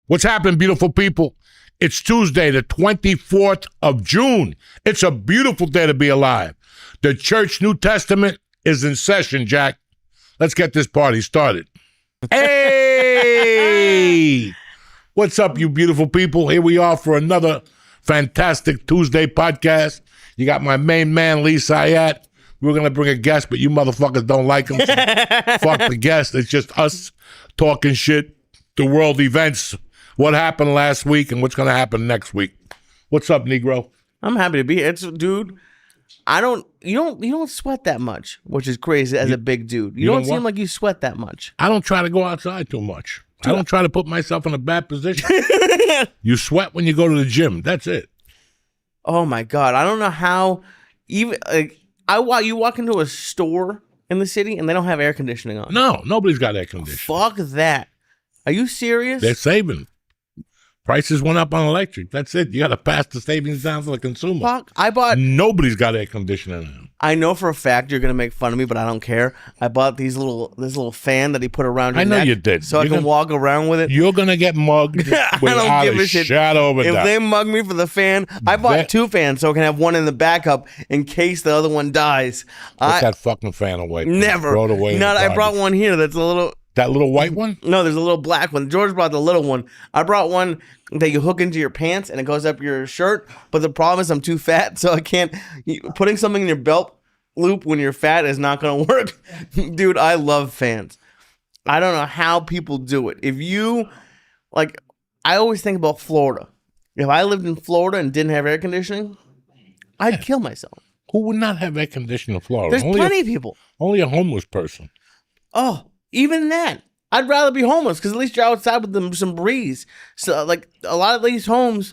What's happening, beautiful people? It's Tuesday, the 24th of June. It's a beautiful day to be alive. The Church New Testament is in session, Jack. Let's get this party started. Hey! What's up, you beautiful people? Here we are for another fantastic Tuesday podcast. You got my main man, Syatt. We're going to bring a guest, but you motherfuckers don't like him. So fuck the guest. It's just us talking shit, the world events, what happened last week, and what's going to happen next week. What's up, Negro? I'm happy to be here. Dude, you don't sweat that much, which is crazy as a big dude. You don't seem like you sweat that much. I don't try to go outside too much. Dude, I don't try to put myself in a bad position. You sweat when you go to the gym. That's it. Oh my God. I don't know how even you walk into a store in the city and they don't have air conditioning on. No, nobody's got air conditioning. Fuck that. Are you serious? They're saving. Prices went up on electric. That's it. You got to pass the savings down to the consumer. Fuck. Nobody's got air conditioning now. I know for a fact you're gonna make fun of me, but I don't care. I bought this little fan that he put around your neck. I know you did. So I can walk around with it. You're gonna get mugged without a shadow of a doubt. If they mug me for the fan, I bought two fans so I can have one in the backup in case the other one dies. Put that fucking fan away. Never. Throw it away. I brought one here that's a little. That little white one? No, there's a little black one. George brought the little one. I brought one that you hook into your pants and it goes up your shirt. But the problem is I'm too fat, so I can't. Putting something in your belt loop when you're fat is not going to work. Dude, I love fans. I don't know how people do it. If you, I always think about Florida. If I lived in Florida and didn't have air conditioning, I'd kill myself. Who would not have air conditioning in Florida? There's plenty of people. Only a homeless person. Oh, even that. I'd rather be homeless because at least you're outside with some breeze. So, a lot of these homes,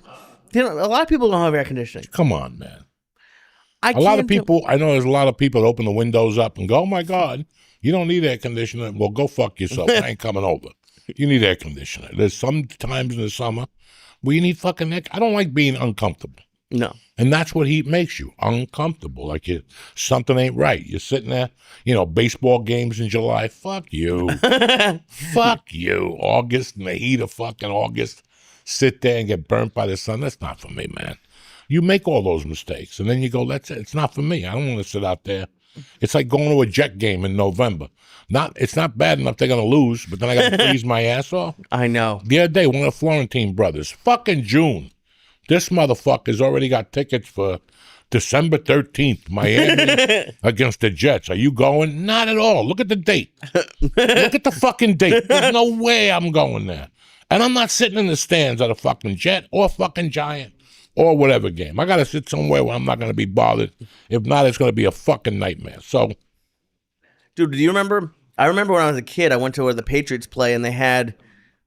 a lot of people don't have air conditioning. Come on, man. I know there's a lot of people that open the windows up and go, oh, my God, you don't need air conditioning. Well, go fuck yourself. I ain't coming over. You need air conditioning. There's some times in the summer where you need fucking air. I don't like being uncomfortable. No. And that's what heat makes you, uncomfortable. Like something ain't right. You're sitting there, baseball games in July. Fuck you. Fuck you. August, in the heat of fucking August, sit there and get burnt by the sun. That's not for me, man. You make all those mistakes, and then you go, that's it. It's not for me. I don't want to sit out there. It's like going to a Jet game in November. It's not bad enough they're going to lose, but then I got to freeze my ass off. I know. The other day, one of the Florentine brothers, fucking June, this motherfucker's already got tickets for December 13th, Miami against the Jets. Are you going? Not at all. Look at the date. Look at the fucking date. There's no way I'm going there. And I'm not sitting in the stands at a fucking Jet or fucking Giant or whatever game. I got to sit somewhere where I'm not going to be bothered. If not, it's going to be a fucking nightmare. So, dude, do you remember? I remember when I was a kid, I went to where the Patriots play, and they had,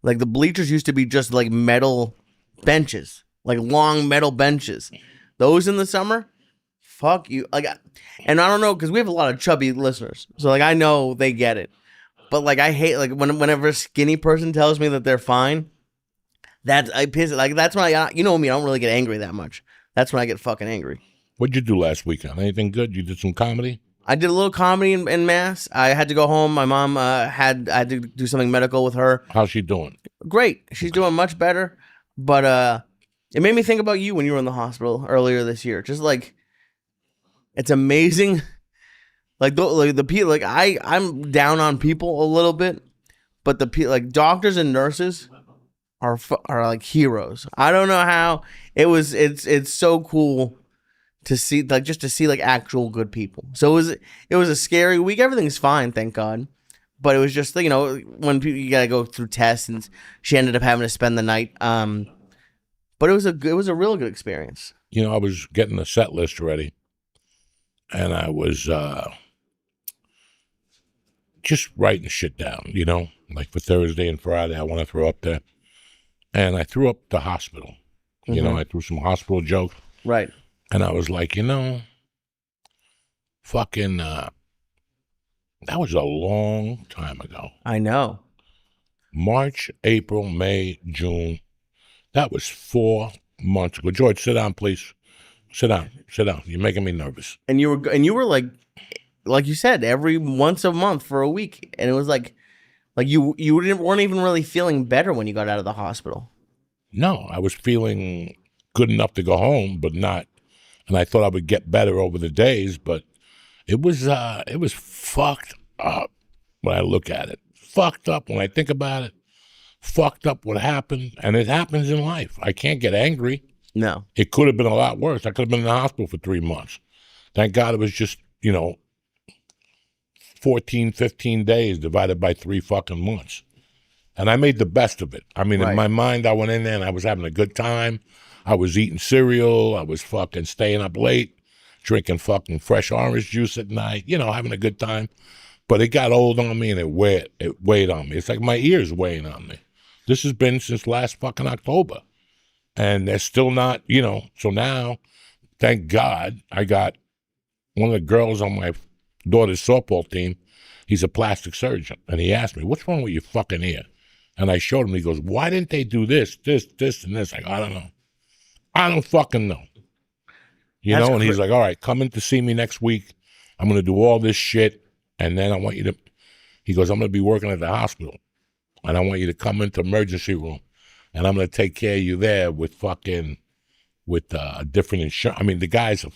the bleachers used to be just, metal benches. Long metal benches. Those in the summer? Fuck you. And I don't know, because we have a lot of chubby listeners. So, I know they get it. But, I hate, whenever a skinny person tells me that they're fine, I piss. That's when you know me, I don't really get angry that much. That's when I get fucking angry. What'd you do last weekend? Anything good? You did some comedy? I did a little comedy in Mass. I had to go home. My mom I had to do something medical with her. How's she doing? Great. She's doing much better. But it made me think about you when you were in the hospital earlier this year. Just it's amazing. The people, I'm down on people a little bit, but the doctors and nurses are heroes. I don't know how it's so cool to see just to see actual good people. So it was a scary week. Everything's fine, thank God. But it was just when you gotta go through tests, and she ended up having to spend the night. But it was a real good experience. I was getting the set list ready, and I was just writing shit down, for Thursday and Friday. I want to throw up there. And I threw up the hospital. I threw some hospital jokes. Right. And I was like, fucking, that was a long time ago. I know. March, April, May, June. That was 4 months ago. George, sit down, please. Sit down. You're making me nervous. And you were like you said, every once a month for a week. And it was you weren't even really feeling better when you got out of the hospital. No, I was feeling good enough to go home, but not. And I thought I would get better over the days, but it was fucked up when I look at it. Fucked up when I think about it. Fucked up what happened, and it happens in life. I can't get angry. No. It could have been a lot worse. I could have been in the hospital for 3 months. Thank God it was just, 14, 15 days divided by 3 fucking months. And I made the best of it. I mean, in my mind, I went in there and I was having a good time. I was eating cereal. I was fucking staying up late, drinking fucking fresh orange juice at night, having a good time. But it got old on me and it weighed on me. It's like my ears weighing on me. This has been since last fucking October. And they're still not, So now, thank God, I got one of the girls on my daughter's softball team. He's a plastic surgeon. And he asked me, what's wrong with your fucking ear? And I showed him. He goes, why didn't they do this, and this? I don't know. I don't fucking know. And he's like, all right, come in to see me next week. I'm going to do all this shit. And then I want you to, he goes, I'm going to be working at the hospital. And I want you to come into the emergency room. And I'm going to take care of you there with different insurance. I mean, the guys,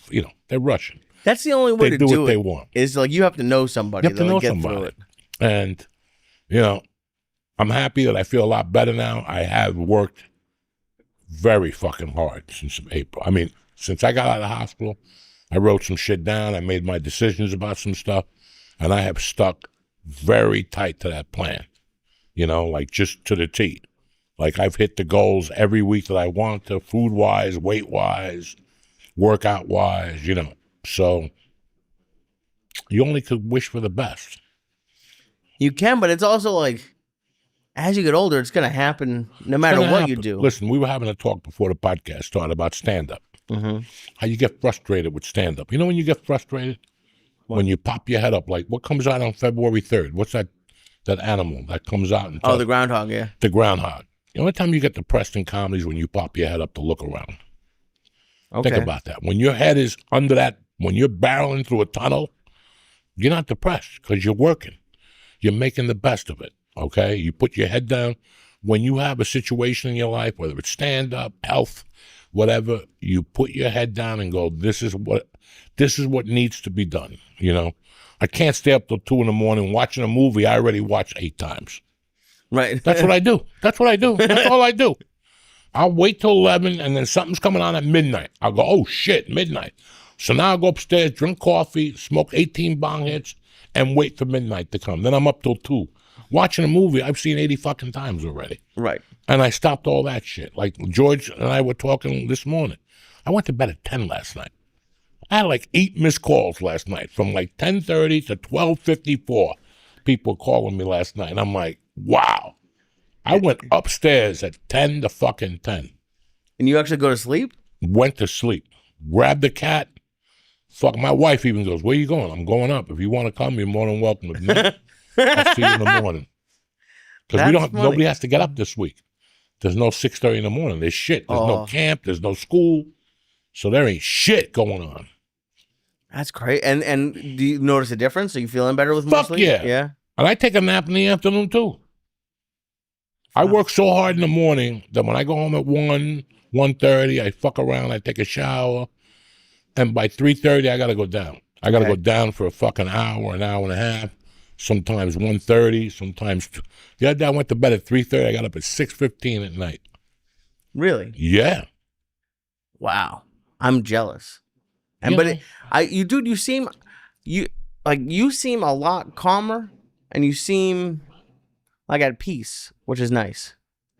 they're Russian. That's the only way they to do do what it. they want. Is like you have to know somebody. You have to know get somebody. through it. And, I'm happy that I feel a lot better now. I have worked very fucking hard since April. I mean, since I got out of the hospital, I wrote some shit down. I made my decisions about some stuff. And I have stuck very tight to that plan, like just to the T. Like I've hit the goals every week that I want to, food-wise, weight-wise, workout-wise, So you only could wish for the best. You can, but it's also like, as you get older, it's going to happen no matter what you do. Listen, we were having a talk before the podcast started about stand-up. Mm-hmm. How you get frustrated with stand-up. You know when you get frustrated? What? When you pop your head up, like what comes out on February 3rd? What's that animal that comes out? And the groundhog, yeah. The groundhog. The only time you get depressed in comedy is when you pop your head up to look around. Okay. Think about that. When your head is under that, when you're barreling through a tunnel, you're not depressed because you're working. You're making the best of it, okay? You put your head down. When you have a situation in your life, whether it's stand-up, health, whatever, you put your head down and go, this is what needs to be done, I can't stay up till 2 a.m. watching a movie I already watched 8 times. Right. That's what I do. That's all I do. I'll wait till 11 and then something's coming on at midnight. I'll go, oh shit, midnight. So now I'll go upstairs, drink coffee, smoke 18 bong hits, and wait for midnight to come. Then I'm up till 2. Watching a movie I've seen 80 fucking times already. Right. And I stopped all that shit. Like George and I were talking this morning. I went to bed at 10 last night. I had like 8 missed calls last night from like 10:30 to 12:54. People calling me last night. And I'm like, wow. I went upstairs at 10 to fucking 10. And you actually go to sleep? Went to sleep. Grabbed the cat. Fuck, my wife even goes, where you going? I'm going up. If you want to come, you're more than welcome with me. I'll see you in the morning. Because nobody has to get up this week. There's no 6:30 in the morning. There's shit. There's no camp. There's no school. So there ain't shit going on. That's great. And do you notice a difference? Are you feeling better with more sleep? Yeah. Yeah. And I take a nap in the afternoon too. I work so hard in the morning that when I go home at 1:30, I fuck around, I take a shower, and by 3:30, I got to go down. I got to go down for a fucking hour, an hour and a half, sometimes 1:30, sometimes the other day I went to bed at 3:30, I got up at 6:15 at night. Really? Yeah. Wow. I'm jealous. And you seem a lot calmer and you seem like at peace, which is nice.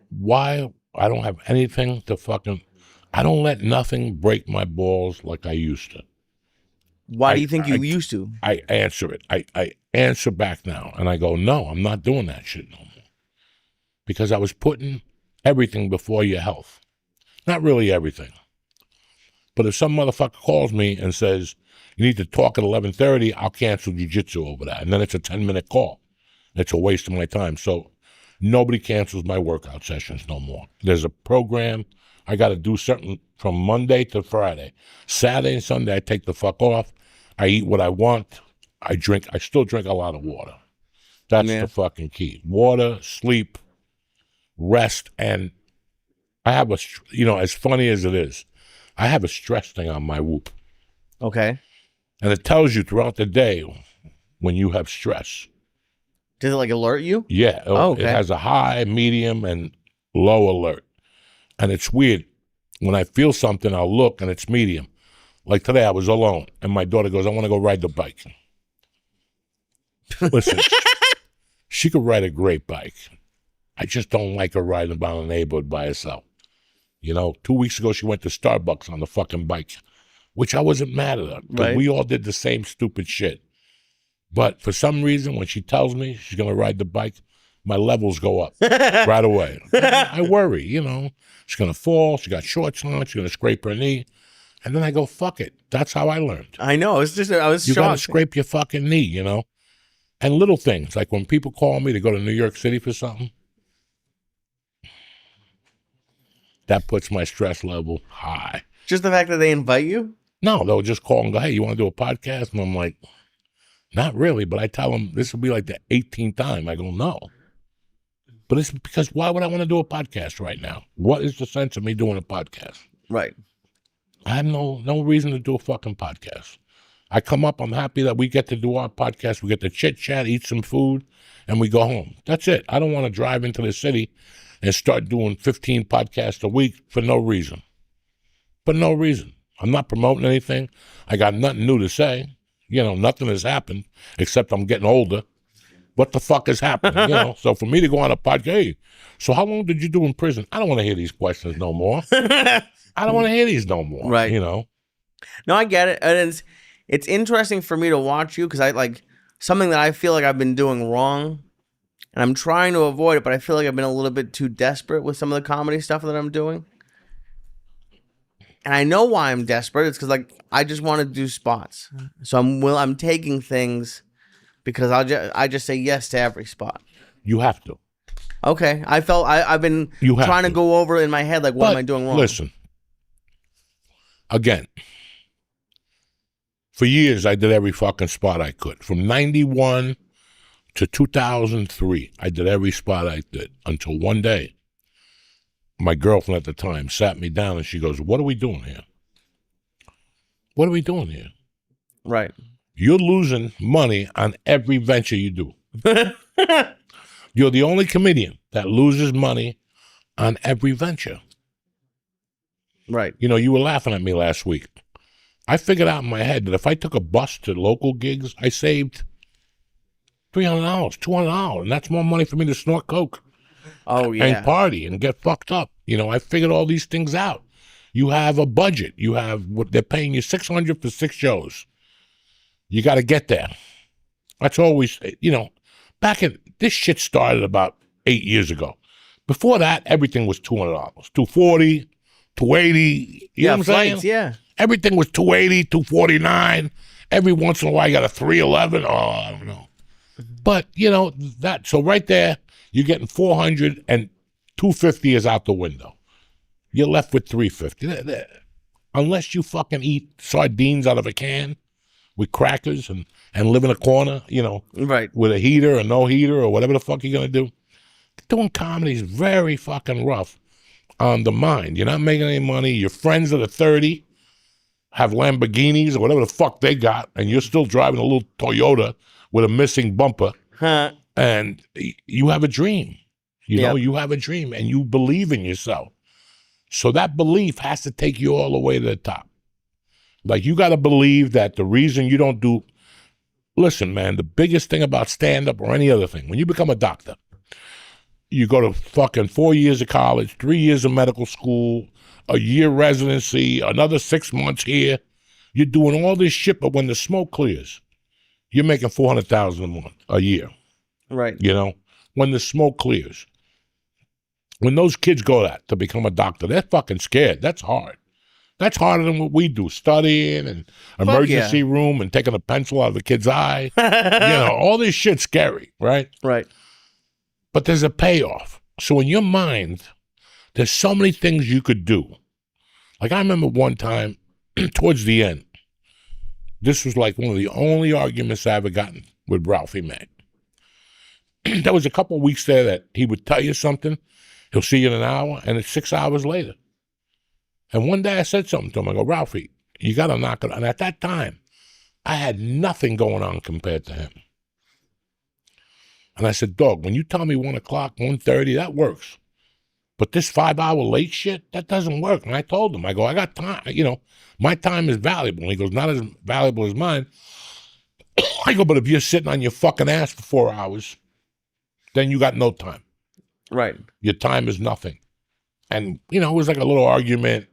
Why? I don't have anything to I don't let nothing break my balls like I used to. Why do you think you used to? I answer it. I answer back now and I go, no, I'm not doing that shit no more. Because I was putting everything before your health. Not really everything. But if some motherfucker calls me and says, you need to talk at 11:30, I'll cancel jiu-jitsu over that. And then it's a 10-minute call. It's a waste of my time. So nobody cancels my workout sessions no more. There's a program. I got to do something from Monday to Friday. Saturday and Sunday, I take the fuck off. I eat what I want. I still drink a lot of water. That's the fucking key. Water, sleep, rest, and I have as funny as it is, I have a stress thing on my Whoop. Okay. And it tells you throughout the day when you have stress. Does it like alert you? Yeah. Oh, okay. It has a high, medium, and low alert. And it's weird. When I feel something, I'll look and it's medium. Like today, I was alone, and my daughter goes, I want to go ride the bike. Listen, she could ride a great bike. I just don't like her riding about the neighborhood by herself. 2 weeks ago, she went to Starbucks on the fucking bike, which I wasn't mad at her, because Right. we all did the same stupid shit. But for some reason, when she tells me she's going to ride the bike, my levels go up right away. I worry, She's going to fall. She got shorts on. She's going to scrape her knee. And then I go, fuck it. That's how I learned. I know. It's just, I was You got to shocked. scrape your fucking knee, And little things, like when people call me to go to New York City for something, that puts my stress level high. Just the fact that they invite you? No, they'll just call and go, hey, you want to do a podcast? And I'm like, not really. But I tell them this will be like the 18th time. I go, no. But it's because why would I want to do a podcast right now? What is the sense of me doing a podcast? Right. I have no reason to do a fucking podcast. I come up, I'm happy that we get to do our podcast. We get to chit chat, eat some food, and we go home. That's it. I don't want to drive into the city and start doing 15 podcasts a week for no reason. For no reason. I'm not promoting anything. I got nothing new to say. Nothing has happened except I'm getting older. What the fuck is happening? So for me to go on a podcast, hey, so how long did you do in prison? I don't want to hear these questions no more. I don't want to hear these no more. Right. No, I get it. And it's interesting for me to watch you because I like something that I feel like I've been doing wrong and I'm trying to avoid it, but I feel like I've been a little bit too desperate with some of the comedy stuff that I'm doing. And I know why I'm desperate. It's because like I just want to do spots. So I'm taking things because I just say yes to every spot. You have to. Okay. I've been trying to go over in my head like what am I doing wrong? Listen. Again, for years I did every fucking spot I could. From 91 to 2003, I did every spot I did until one day, my girlfriend at the time sat me down and she goes, what are we doing here? What are we doing here? Right. You're losing money on every venture you do. You're the only comedian that loses money on every venture. Right. You were laughing at me last week. I figured out in my head that if I took a bus to local gigs, I saved $300, $200, and that's more money for me to snort coke. Oh, yeah. And party and get fucked up. I figured all these things out. You have a budget. You have what they're paying you $600 for 6 shows. You got to get there. That's always, back in, this shit started about 8 years ago. Before that, everything was $200, $240, $280. You know what I'm flights, saying? Yeah. Everything was $280, $249. Every once in a while, I got a $311. Oh, I don't know. But, that, so right there, you're getting $400 and $250 is out the window. You're left with $350. Unless you fucking eat sardines out of a can with crackers and live in a corner, right, with a heater or no heater or whatever the fuck you're going to do. Doing comedy is very fucking rough on the mind. You're not making any money. Your friends that are 30 have Lamborghinis or whatever the fuck they got, and you're still driving a little Toyota with a missing bumper. And you have a dream. You have a dream and you believe in yourself. So that belief has to take you all the way to the top. Like, you got to believe that the reason you don't do, listen, man, the biggest thing about stand-up or any other thing, when you become a doctor, you go to fucking 4 years of college, 3 years of medical school, a year residency, another 6 months here. You're doing all this shit, but when the smoke clears, you're making $400,000 a year. Right. When the smoke clears. When those kids go to become a doctor, they're fucking scared. That's hard. That's harder than what we do, studying and emergency room and taking a pencil out of a kid's eye. All this shit's scary, right? Right. But there's a payoff. So in your mind, there's so many things you could do. Like, I remember one time, towards the end, this was like one of the only arguments I ever gotten with Ralphie May. There was a couple of weeks there that he would tell you something, He'll see you in an hour, and it's 6 hours later. And one day I said something to him. I go, Ralphie, you got to knock it. And at that time, I had nothing going on compared to him. And I said, dog, when you tell me 1 o'clock, 1:30, that works. But this 5-hour late shit, that doesn't work. And I told him, I go, I got time. You know, my time is valuable. And he goes, not as valuable as mine. I go, but if you're sitting on your fucking ass for 4 hours, then you got no time. Right. Your time is nothing. And, you know, it was like a little argument.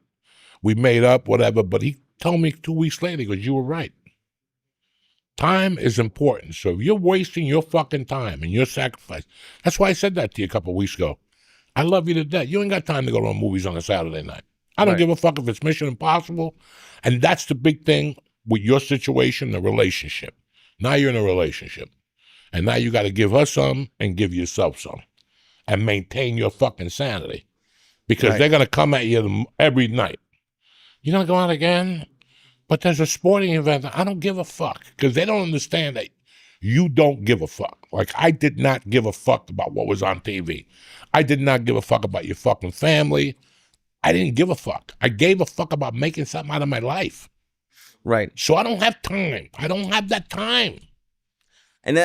We made up, whatever. But he told me 2 weeks later, he goes, you were right. Time is important. So if you're wasting your fucking time and your sacrifice, that's why I said that to you a couple of weeks ago. I love you to death. You ain't got time to go to movies on a Saturday night. I don't give a fuck if it's Mission Impossible. And that's the big thing with your situation, the relationship. Now you're in a relationship. And now you got to give her some and give yourself some. And maintain your fucking sanity. Because they're going to come at you every night. You're going to go out again? But there's a sporting event. I don't give a fuck. Because they don't understand that you don't give a fuck. Like, I did not give a fuck about what was on TV. I did not give a fuck about your fucking family. I didn't give a fuck. I gave a fuck about making something out of my life. Right. So I don't have time. I don't have that time. And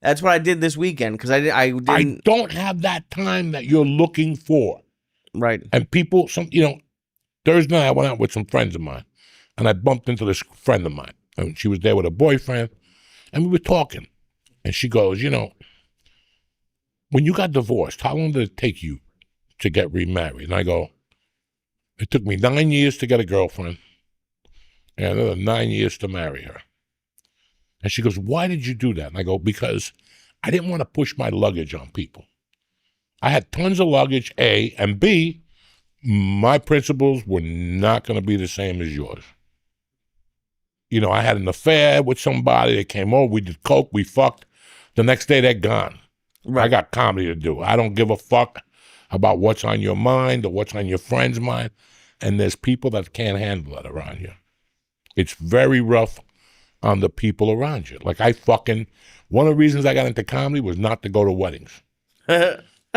that's what I did this weekend, because I don't have that time that you're looking for. Right. And people, Thursday night I went out with some friends of mine, and I bumped into this friend of mine, and she was there with her boyfriend, and we were talking, and she goes, when you got divorced, how long did it take you to get remarried? And I go, it took me 9 years to get a girlfriend, and another 9 years to marry her. And she goes, why did you do that? And I go, because I didn't want to push my luggage on people. I had tons of luggage, A, and B, my principles were not going to be the same as yours. I had an affair with somebody. They came over, we did coke, we fucked. The next day, they're gone. Right. I got comedy to do. I don't give a fuck about what's on your mind or what's on your friend's mind. And there's people that can't handle that around you. It's very rough on the people around you. Like one of the reasons I got into comedy was not to go to weddings.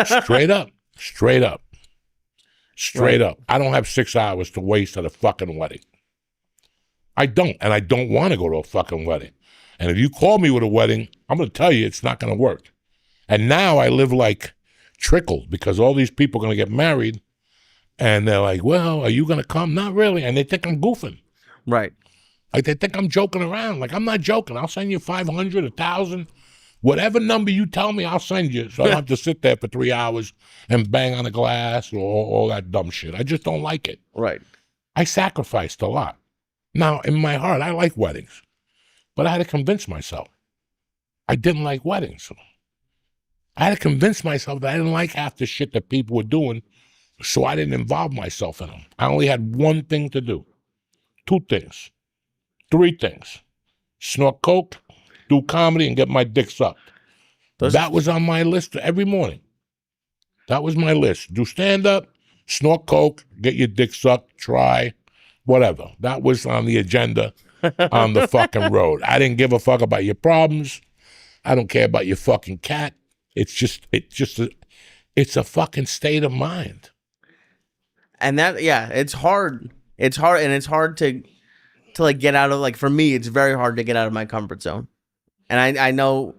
Straight up. I don't have 6 hours to waste at a fucking wedding. I don't, and I don't want to go to a fucking wedding. And if you call me with a wedding, I'm going to tell you it's not going to work. And now I live like trickled because all these people are going to get married, and they're like, well, are you going to come? Not really. And they think I'm goofing. Right. Like they think I'm joking around. Like, I'm not joking. I'll send you 500, 1,000. Whatever number you tell me, I'll send you. So I don't have to sit there for 3 hours and bang on the glass or all that dumb shit. I just don't like it. Right. I sacrificed a lot. Now, in my heart, I like weddings. But I had to convince myself I didn't like weddings. I had to convince myself that I didn't like half the shit that people were doing, so I didn't involve myself in them. I only had one thing to do. 2 things. 3 things. Snort coke, do comedy, and get my dick sucked. That was on my list every morning. That was my list. Do stand-up, snort coke, get your dick sucked, try, whatever. That was on the agenda on the fucking road. I didn't give a fuck about your problems. I don't care about your fucking cat. It's a fucking state of mind. And it's hard. It's hard, and it's hard to like get out of, like, for me, it's very hard to get out of my comfort zone. And I know,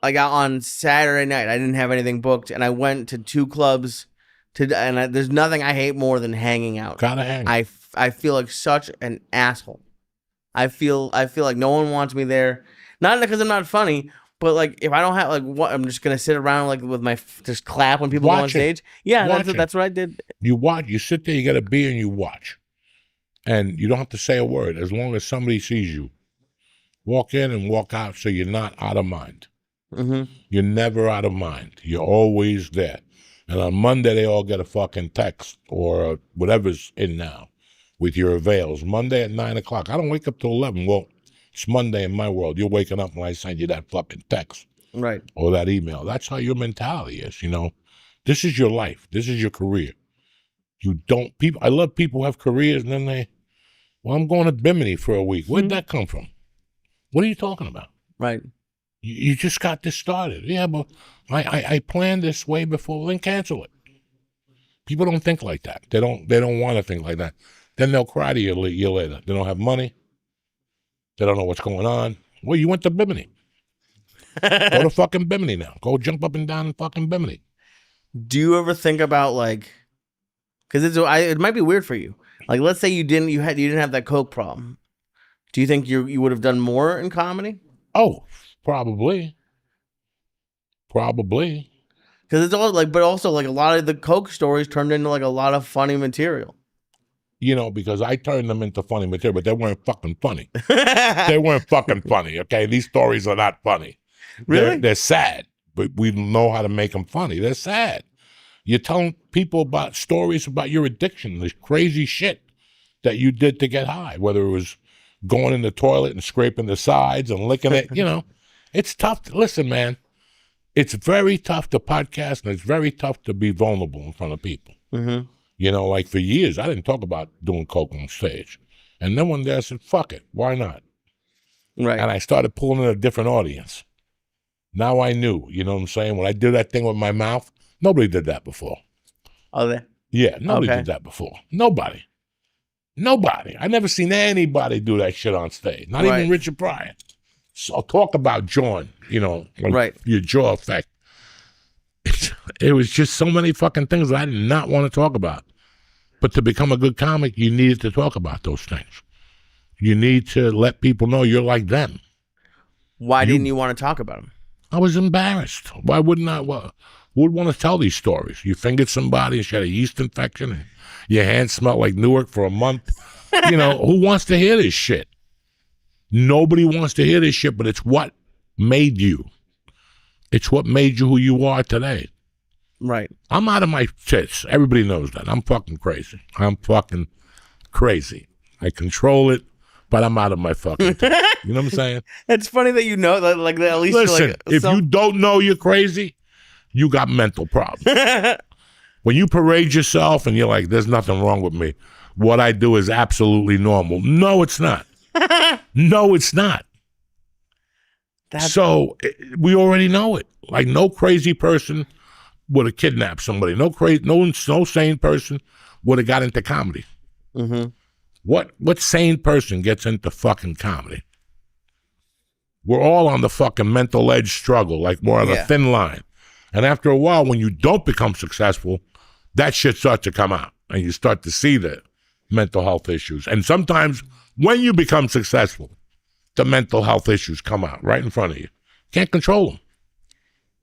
like, on Saturday night, I didn't have anything booked, and I went to 2 clubs there's nothing I hate more than hanging out. Gotta hang. I feel like such an asshole. I feel like no one wants me there. Not because I'm not funny, but like if I don't have like what, I'm just gonna sit around like with my just clap when people go on stage. Yeah, that's what I did. You watch. You sit there. You get a beer and you watch, and you don't have to say a word as long as somebody sees you. Walk in and walk out, so you're not out of mind. Mm-hmm. You're never out of mind. You're always there. And on Monday, they all get a fucking text or whatever's in now with your avails. Monday at 9 o'clock. I don't wake up till 11. Well, it's Monday in my world. You're waking up when I send you that fucking text. Right. Or that email. That's how your mentality is, This is your life. This is your career. I love people who have careers and then I'm going to Bimini for a week. Where'd that come from? What are you talking about? Right. You just got this started. Yeah, but I planned this way before. Then cancel it. People don't think like that. They don't want to think like that. Then they'll cry to you a year later. They don't have money. They don't know what's going on. Well, you went to Bimini. Go to fucking Bimini now. Go jump up and down in fucking Bimini. Do you ever think about like, because it might be weird for you. Like, let's say you didn't have that coke problem. Do you think you would have done more in comedy? Oh, probably. Because it's all like, but also like a lot of the coke stories turned into like a lot of funny material. You know, because I turned them into funny material, but they weren't fucking funny. They weren't fucking funny, okay? These stories are not funny. Really? They're sad, but we know how to make them funny. They're sad. You're telling people about stories about your addiction, this crazy shit that you did to get high, whether it was going in the toilet and scraping the sides and licking it. You know, it's tough. Listen, man, it's very tough to podcast, and it's very tough to be vulnerable in front of people. Mm-hmm. You know, like for years, I didn't talk about doing coke on stage. And then one day I said, fuck it, why not? Right. And I started pulling in a different audience. Now I knew, you know what I'm saying? When I did that thing with my mouth, nobody did that before. Oh, there. Yeah, nobody did that before. Nobody. I never seen anybody do that shit on stage. Not even Richard Pryor. So talk about jawing, you know, like your jaw effect. It was just so many fucking things that I did not want to talk about. But to become a good comic, you needed to talk about those things. You need to let people know you're like them. Why didn't you want to talk about them? I was embarrassed. Why wouldn't I? Who would want to tell these stories? You fingered somebody and she had a yeast infection and your hands smelled like Newark for a month. You know, who wants to hear this shit? Nobody wants to hear this shit, but it's what made you. It's what made you who you are today. Right. I'm out of my tits. Everybody knows that. I'm fucking crazy. I control it, but I'm out of my fucking tits. You know what I'm saying? It's funny that you know that, like, at least. Listen, like, if you don't know you're crazy, you got mental problems. When you parade yourself and you're like, there's nothing wrong with me. What I do is absolutely normal. No, it's not. No, it's not. So we already know it. Like, no crazy person would have kidnapped somebody. No sane person would have got into comedy. Mm-hmm. What sane person gets into fucking comedy? We're all on the fucking mental edge struggle, like we're on a thin line. And after a while, when you don't become successful, that shit starts to come out, and you start to see the mental health issues. And sometimes when you become successful, the mental health issues come out right in front of you. Can't control them.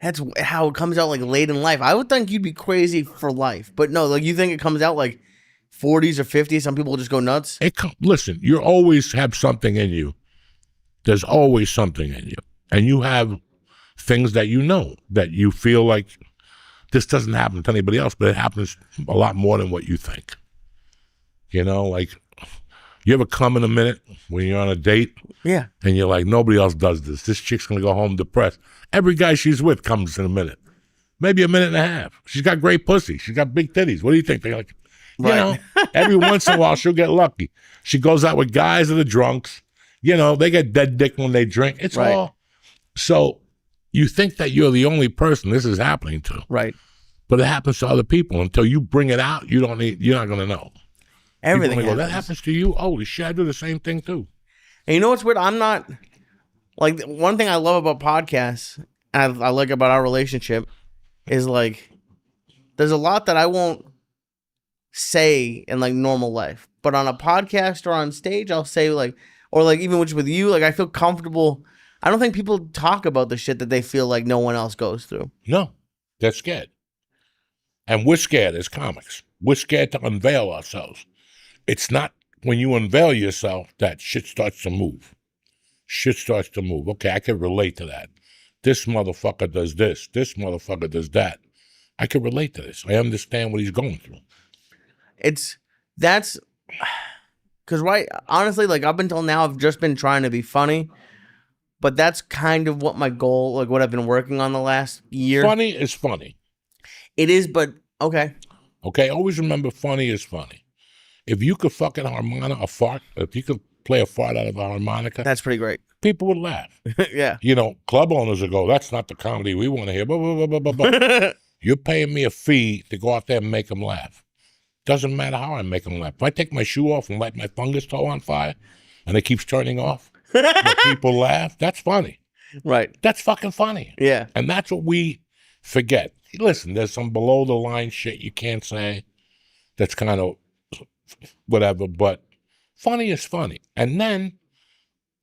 That's how it comes out, like, late in life. I would think you'd be crazy for life. But no, like, you think it comes out like 40s or 50s? Some people just go nuts? Listen, you always have something in you. There's always something in you. And you have things that you know, that you feel like this doesn't happen to anybody else, but it happens a lot more than what you think. You know, like, you ever come in a minute when you're on a date? Yeah. And you're like, nobody else does this. This chick's going to go home depressed. Every guy she's with comes in a minute. Maybe a minute and a half. She's got great pussy. She's got big titties. What do you think? They're like, you know, every once in a while she'll get lucky. She goes out with guys that are drunks. You know, they get dead dick when they drink. It's all. So you think that you're the only person this is happening to. Right. But it happens to other people. Until you bring it out, you're not going to know. Everything go, that happens to you? Holy shit, I do the same thing too. And you know what's weird? I'm not, like, one thing I love about podcasts, and I like about our relationship, is, like, there's a lot that I won't say in, like, normal life. But on a podcast or on stage, I'll say, like, or, like, even with you, like, I feel comfortable. I don't think people talk about the shit that they feel like no one else goes through. No, they're scared. And we're scared as comics. We're scared to unveil ourselves. It's not when you unveil yourself that shit starts to move. Shit starts to move. Okay, I can relate to that. This motherfucker does this. This motherfucker does that. I can relate to this. I understand what he's going through. That's because, honestly, like, up until now, I've just been trying to be funny. But that's kind of what my goal, like, what I've been working on the last year. Funny is funny. It is, but okay. Okay, always remember, funny is funny. If you could fucking harmonic a fart, if you could play a fart out of a harmonica, that's pretty great. people would laugh. Yeah. You know, club owners would go, that's not the comedy we want to hear. Blah, blah, blah, blah, blah, blah. You're paying me a fee to go out there and make them laugh. Doesn't matter how I make them laugh. If I take my shoe off and light my fungus toe on fire and it keeps turning off, but people laugh, that's funny. Right. That's fucking funny. Yeah. And that's what we forget. Listen, there's some below the line shit you can't say that's kind of whatever, but funny is funny. And then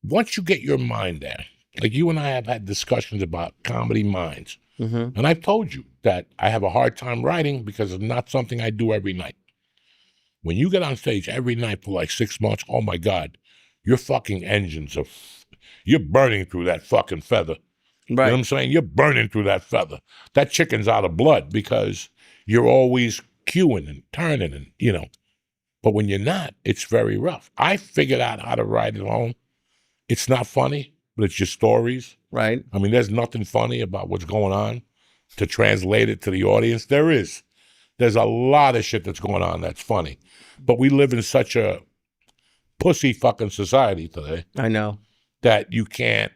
once you get your mind there, like you and I have had discussions about comedy minds, and I've told you that I have a hard time writing because it's not something I do every night. When you get on stage every night for like 6 months, oh my God, your fucking engines are, you're burning through that fucking feather. Right. You know what I'm saying? You're burning through that feather. That chicken's out of blood because you're always queuing and turning and, you know. But when you're not, it's very rough. I figured out how to write at home. It's not funny, but it's just stories. Right. I mean, there's nothing funny about what's going on to translate it to the audience. There is. There's a lot of shit that's going on that's funny. But we live in such a pussy fucking society today I know. that you can't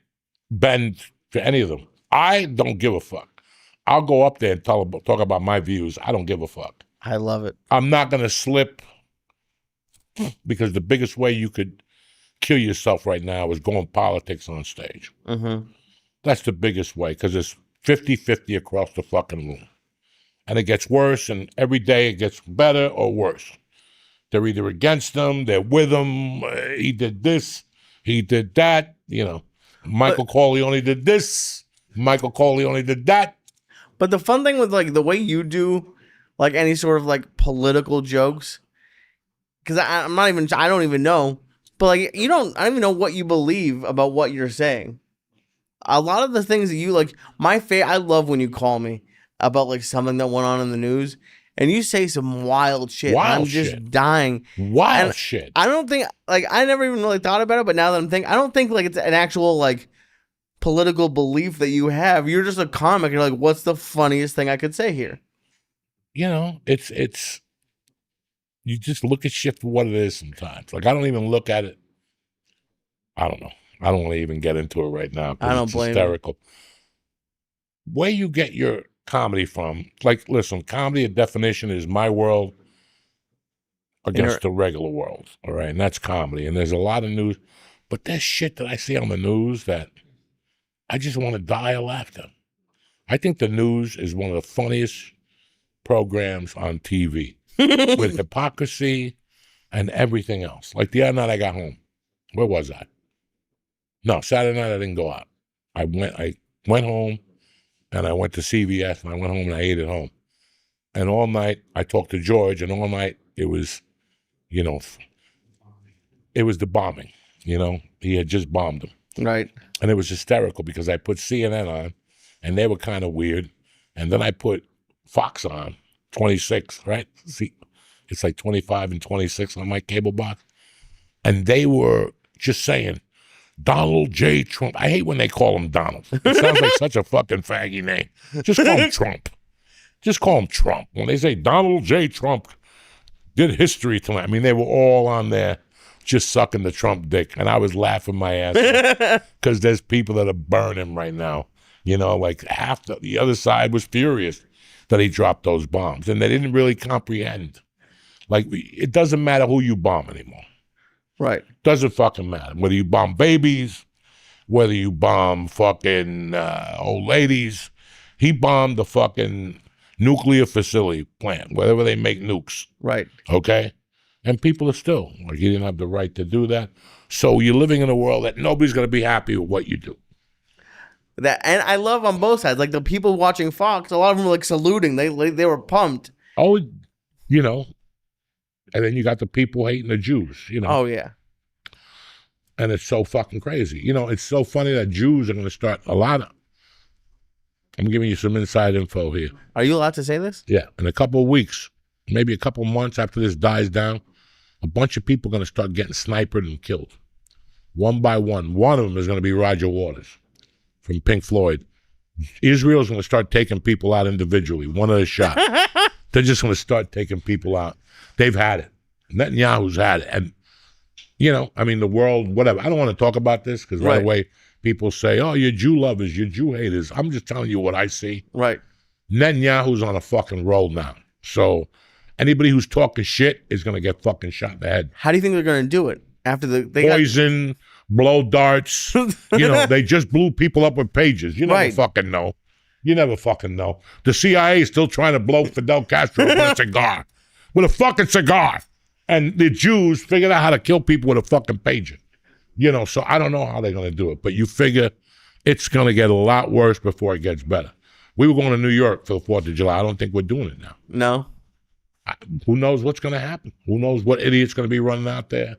bend to any of them. I don't give a fuck. I'll go up there and talk about my views. I don't give a fuck. I love it. I'm not going to slip because the biggest way you could kill yourself right now is going politics on stage. That's the biggest way because it's 50-50 across the fucking room. And it gets worse, and every day it gets better or worse. They're either against them, they're with them, he did this, he did that, you know. Michael Corleone did this, Michael Corleone did that. But the fun thing with like the way you do like any sort of like political jokes, because I don't even know, but like I don't even know what you believe about what you're saying. A lot of the things that you like, I love when you call me about like something that went on in the news and you say some wild shit. I'm just dying. Wild shit. I don't think, like, I never even really thought about it, but now that I'm thinking, I don't think like it's an actual like political belief that you have. You're just a comic. You're like, what's the funniest thing I could say here? You know, it's you just look at shit for what it is sometimes. Like, I don't even look at it. I don't know. I don't want to even get into it right now. I don't it's blame hysterical. Where you get your comedy from, like, listen, comedy, a definition is my world against the regular world, all right? And that's comedy. And there's a lot of news, but there's shit that I see on the news that I just want to die of laughter. I think the news is one of the funniest programs on TV with hypocrisy and everything else. Like the other night I got home. Where was I? No, Saturday night I didn't go out. I went home and I went to CVS and I went home and I ate at home. And all night I talked to George and all night it was, you know, it was the bombing, you know. He had just bombed them. Right. And it was hysterical because I put CNN on and they were kind of weird. And then I put Fox on, 26, right? See, it's like 25 and 26 on my cable box. And they were just saying, Donald J. Trump. I hate when they call him Donald. It sounds like such a fucking faggy name. Just call him Trump. Just call him Trump. When they say Donald J. Trump did history tonight, I mean, they were all on there just sucking the Trump dick. And I was laughing my ass off because there's people that are burning right now. You know, like half the other side was furious that he dropped those bombs. And they didn't really comprehend. Like, it doesn't matter who you bomb anymore. Right. Doesn't fucking matter. Whether you bomb babies, whether you bomb fucking old ladies. He bombed the fucking nuclear facility plant, wherever they make nukes. Right. Okay? And people are still, like, he didn't have the right to do that. So you're living in a world that nobody's going to be happy with what you do. That, and I love on both sides. Like the people watching Fox, a lot of them were like saluting. They were pumped. Oh, you know. And then you got the people hating the Jews, you know. Oh, yeah. And it's so fucking crazy. You know, it's so funny that Jews are going to start I'm giving you some inside info here. Are you allowed to say this? Yeah. In a couple of weeks, maybe a couple of months after this dies down, a bunch of people are going to start getting sniped and killed. One by one. One of them is going to be Roger Waters from Pink Floyd. Israel's going to start taking people out individually, one at a shot. They're just going to start taking people out. They've had it. Netanyahu's had it. And You know, I mean, the world, whatever. I don't want to talk about this because right away people say, oh, you're Jew lovers, you're Jew haters. I'm just telling you what I see. Right. Netanyahu's on a fucking roll now. So anybody who's talking shit is going to get fucking shot in the head. How do you think they're going to do it? After poison, blow darts. You know, they just blew people up with pages. You never fucking know. You never fucking know. The CIA is still trying to blow Fidel Castro with a cigar. With a fucking cigar. And the Jews figured out how to kill people with a fucking pager. You know, so I don't know how they're going to do it. But you figure it's going to get a lot worse before it gets better. We were going to New York for the 4th of July. I don't think we're doing it now. No. Who knows what's going to happen? Who knows what idiot's going to be running out there,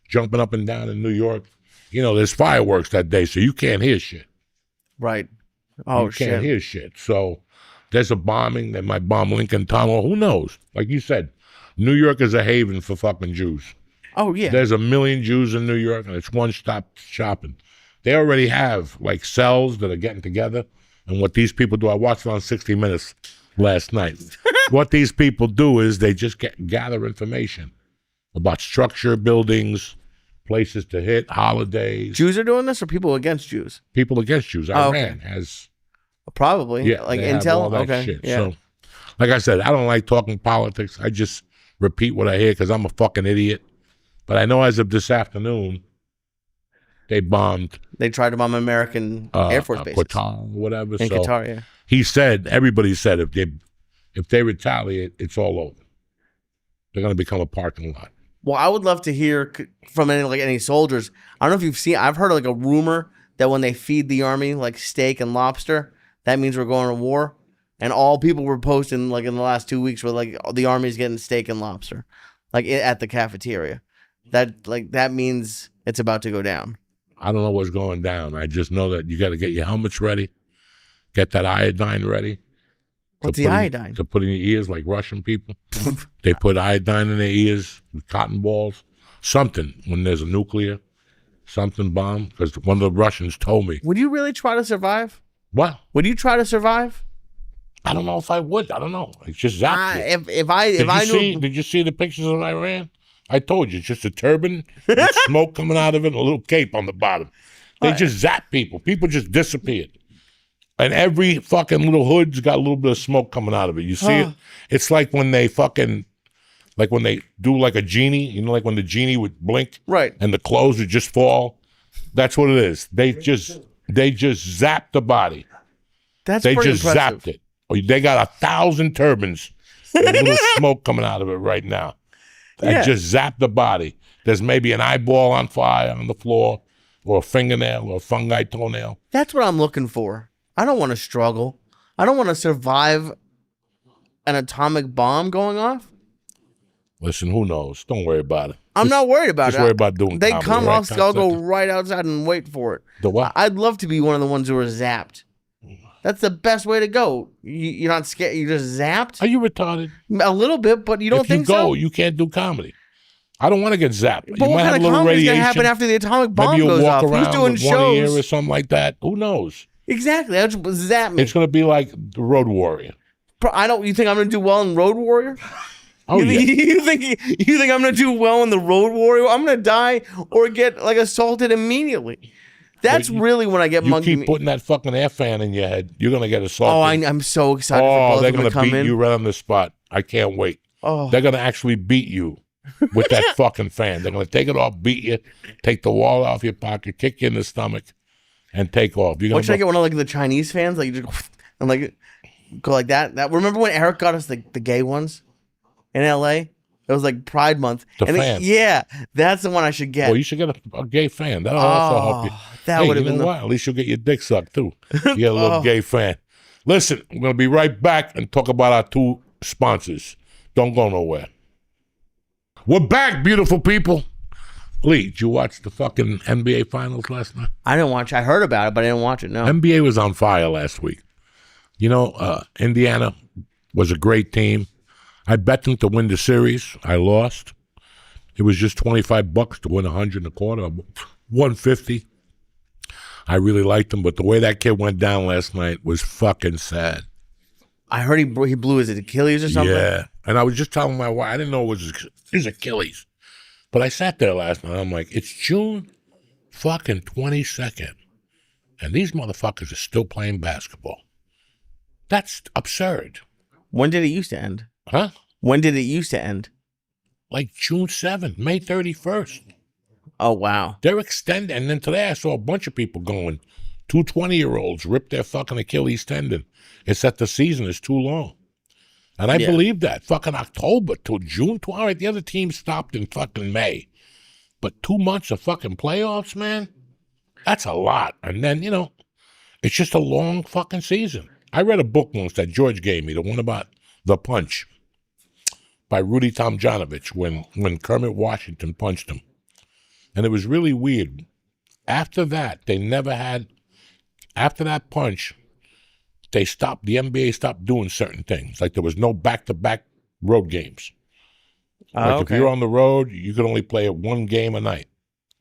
jumping up and down in New York? You know, there's fireworks that day, so you can't hear shit. Right. Oh, you can't hear shit. So there's a bombing. They might bomb Lincoln Tunnel. Who knows? Like you said, New York is a haven for fucking Jews. Oh, yeah. There's 1 million Jews in New York, and it's one-stop shopping. They already have, like, cells that are getting together. And what these people do, I watched it on 60 Minutes last night. What these people do is they just gather information about structure, buildings, places to hit, holidays. Jews are doing this, or people against Jews? People against Jews. Iran has... Probably. Like intel? All that shit. Yeah. So, like I said, I don't like talking politics. I just repeat what I hear because I'm a fucking idiot. But I know as of this afternoon, they bombed. They tried to bomb American Air Force bases. Qatar, whatever. In Qatar, yeah. He said, everybody said, if they retaliate, it's all over. They're going to become a parking lot. Well, I would love to hear from any soldiers. I don't know if you've seen. I've heard like a rumor that when they feed the army like steak and lobster, that means we're going to war. And all people were posting like in the last 2 weeks were like the army's getting steak and lobster, like at the cafeteria. That means it's about to go down. I don't know what's going down. I just know that you got to get your helmets ready, get that iodine ready. What's the iodine? To put in your ears like Russian people. They put iodine in their ears with cotton balls. Something when there's a nuclear, something bomb. Because one of the Russians told me. Would you really try to survive? What? Would you try to survive? I don't know if I would. I don't know. It's just zapped. Did you see the pictures of Iran? I told you, it's just a turban with smoke coming out of it and a little cape on the bottom. They just zap people. People just disappeared. And every fucking little hood's got a little bit of smoke coming out of it. You see it? It's like when they like when they do like a genie, you know, like when the genie would blink and the clothes would just fall. That's what it is. They just zapped the body. They just zapped it. They got 1,000 turbans and little smoke coming out of it right now. They just zapped the body. There's maybe an eyeball on fire on the floor or a fingernail or a fungi toenail. That's what I'm looking for. I don't want to struggle. I don't want to survive an atomic bomb going off. Listen, who knows? Don't worry about it. I'm not worried about it. Just worry about doing They comedy, come, right? I'll go right outside and wait for it. The what? I'd love to be one of the ones who are zapped. That's the best way to go. You're not scared. You're just zapped. Are you retarded? A little bit, but you don't think so? If you go, you can't do comedy. I don't want to get zapped. But you what might have kind a of little comedy is radiation. going to happen after the atomic bomb Maybe goes you'll walk off? around Who's doing with one ear or shows? something like that. Who knows? Exactly. That's what zap me. It's going to be like the Road Warrior. You think I'm going to do well in Road Warrior? Oh, yeah. You think I'm going to do well in the Road Warrior? I'm going to die or get like assaulted immediately. That's really when I get monkey. You keep putting that fucking air fan in your head, you're going to get assaulted. Oh, I'm so excited for they're going to beat you right on the spot. I can't wait. Oh. They're going to actually beat you with that fucking fan. They're going to take it off, beat you, take the wall off your pocket, kick you in the stomach, and take off. What should I get? One of like the Chinese fans, like you just and like go like that. Remember when Eric got us the gay ones in L.A.? It was like Pride Month. Fan. Yeah, that's the one I should get. Well, you should get a gay fan. That'll also help you. That would have been At least you'll get your dick sucked too. You get a little gay fan. Listen, we're going to be right back and talk about our 2 sponsors. Don't go nowhere. We're back, beautiful people. Lee, did you watch the fucking NBA Finals last night? I didn't watch. I heard about it, but I didn't watch it. No. NBA was on fire last week. You know, Indiana was a great team. I bet them to win the series. I lost. It was just $25 to win 100 and a quarter, 150. I really liked him, but the way that kid went down last night was fucking sad. I heard he blew his Achilles or something. Yeah, and I was just telling my wife, I didn't know it was his Achilles. But I sat there last night. I'm like, it's June fucking 22nd, and these motherfuckers are still playing basketball. That's absurd. When did it used to end? Huh? When did it used to end? Like June 7th, May 31st. Oh, wow. They're extending. And then today I saw a bunch of people going, 2 20-year-olds ripped their fucking Achilles tendon. It's that the season is too long. And I believe that. Fucking October to June 12th. All right, the other team stopped in fucking May. But 2 months of fucking playoffs, man, that's a lot. And then, it's just a long fucking season. I read a book once that George gave me, the one about The Punch by Rudy Tomjanovich when Kermit Washington punched him. And it was really weird. After that, after that punch, the NBA stopped doing certain things. Like there was no back-to-back road games. Like if you're on the road, you could only play 1 game a night,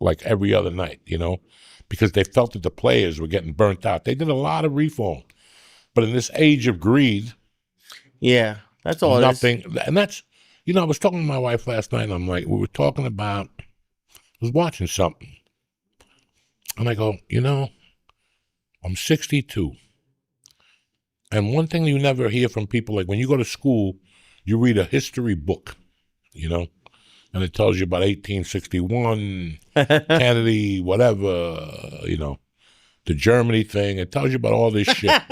like every other night, because they felt that the players were getting burnt out. They did a lot of reform. But in this age of greed, that's all nothing, it is. And that's, I was talking to my wife last night, and I'm like, we were talking about, I was watching something, and I go, I'm 62. And one thing you never hear from people, like when you go to school, you read a history book, and it tells you about 1861, Kennedy, whatever, the Germany thing. It tells you about all this shit.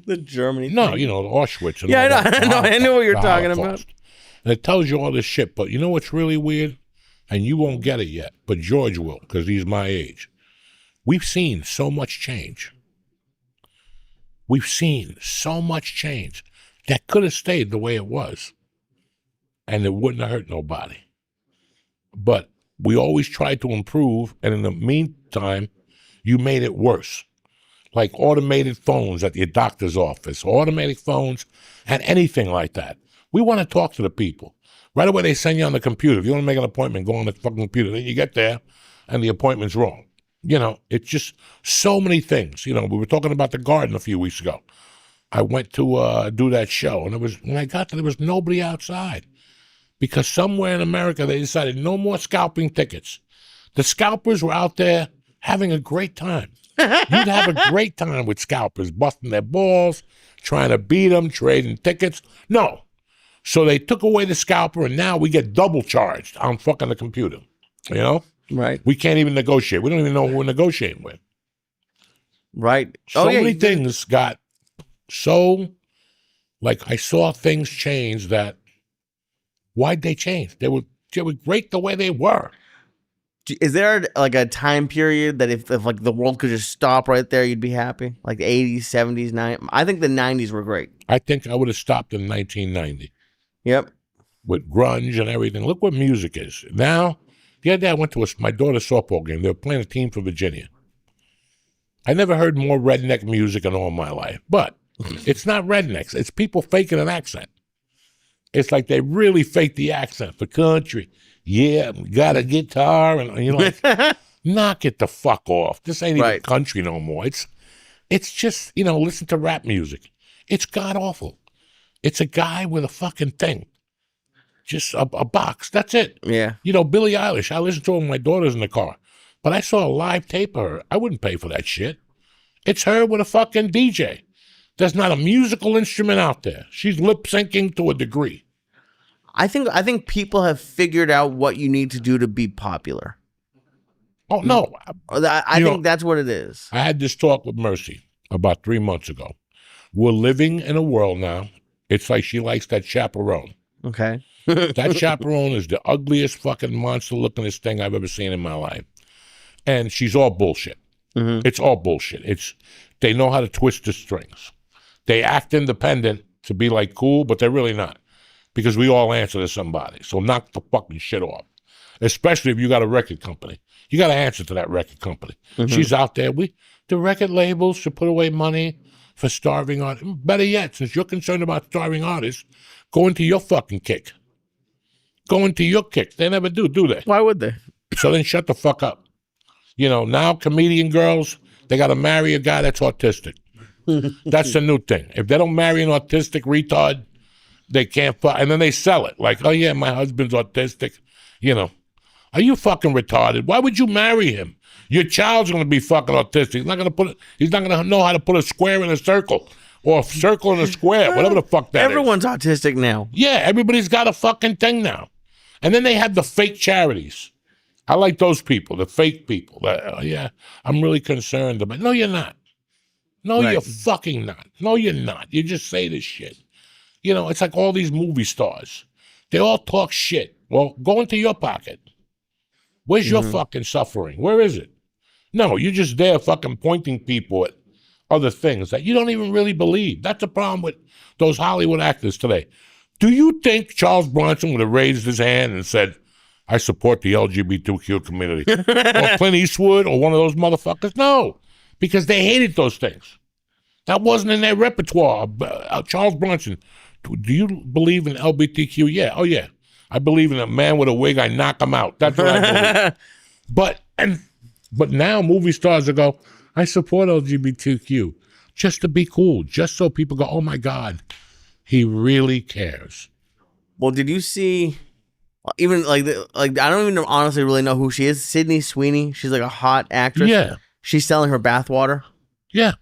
The Germany thing? No, Auschwitz. And I know what you're talking about. And it tells you all this shit. But you know what's really weird? And you won't get it yet, but George will, because he's my age. We've seen so much change. We've seen so much change that could have stayed the way it was, and it wouldn't have hurt nobody. But we always tried to improve, and in the meantime, you made it worse. Like automated phones at your doctor's office, automatic phones, and anything like that. We want to talk to the people. Right away, they send you on the computer. If you want to make an appointment, go on the fucking computer. Then you get there, and the appointment's wrong. It's just so many things. We were talking about the garden a few weeks ago. I went to do that show, and when I got there was nobody outside. Because somewhere in America, they decided no more scalping tickets. The scalpers were out there having a great time. You'd have a great time with scalpers, busting their balls, trying to beat them, trading tickets. No. So they took away the scalper, and now we get double charged on fucking the computer. Right. We can't even negotiate. We don't even know who we're negotiating with. Right. So many things got so, I saw things change that, why'd they change? They were great the way they were. Is there a time period that if the world could just stop right there, you'd be happy? Like the 80s, 70s, 90s? I think the 90s were great. I think I would have stopped in 1990. Yep. With grunge and everything. Look what music is. Now, the other day I went to my daughter's softball game. They were playing a team from Virginia. I never heard more redneck music in all my life. But it's not rednecks. It's people faking an accent. It's like they really fake the accent for country. Yeah, got a guitar, and knock it the fuck off. This ain't even country no more. It's just, listen to rap music. It's god awful. It's a guy with a fucking thing. Just a box. That's it. Yeah. Billie Eilish. I listen to her when my daughter's in the car. But I saw a live tape of her. I wouldn't pay for that shit. It's her with a fucking DJ. There's not a musical instrument out there. She's lip syncing to a degree. I think people have figured out what you need to do to be popular. Oh, no. I think that's what it is. I had this talk with Mercy about 3 months ago. We're living in a world now. It's like she likes that chaperone. Okay. That chaperone is the ugliest fucking monster-lookingest thing I've ever seen in my life. And she's all bullshit. Mm-hmm. It's all bullshit. They know how to twist the strings. They act independent to be cool, but they're really not. Because we all answer to somebody. So knock the fucking shit off. Especially if you got a record company. You got to answer to that record company. Mm-hmm. She's out there. The record labels should put away money for starving artists. Better yet, since you're concerned about starving artists, go into your fucking kick. Go into your kick. They never do they? Why would they? So then shut the fuck up. Now comedian girls, they got to marry a guy that's autistic. That's the new thing. If they don't marry an autistic retard, they can't fuck. And then they sell it. Like, oh yeah, my husband's autistic. Are you fucking retarded? Why would you marry him? Your child's going to be fucking autistic. He's not going to know how to put a square in a circle or a circle in a square, whatever the fuck that Everyone's autistic now. Yeah, everybody's got a fucking thing now. And then they have the fake charities. I like those people, the fake people. Yeah, I'm really concerned about. No, you're not. No, Right. you're fucking not. No, you're not. You just say this shit. You know, it's like all these movie stars. They all talk shit. Well, go into your pocket. Where's your fucking suffering? Where is it? No, you're just there fucking pointing people at other things that you don't even really believe. That's the problem with those Hollywood actors today. Do you think Charles Bronson would have raised his hand and said, I support the LGBTQ community? Or Clint Eastwood or one of those motherfuckers? No, because they hated those things. That wasn't in their repertoire. Charles Bronson, do you believe in LGBTQ? Yeah. Oh, yeah. I believe in a man with a wig. I knock him out. That's what I believe. But now movie stars will go, I support LGBTQ just to be cool, just so people go, oh, my God, he really cares. Well, did you see? Even like I don't even honestly really know who she is. Sydney Sweeney. She's like a hot actress. Yeah. She's selling her bathwater. Yeah.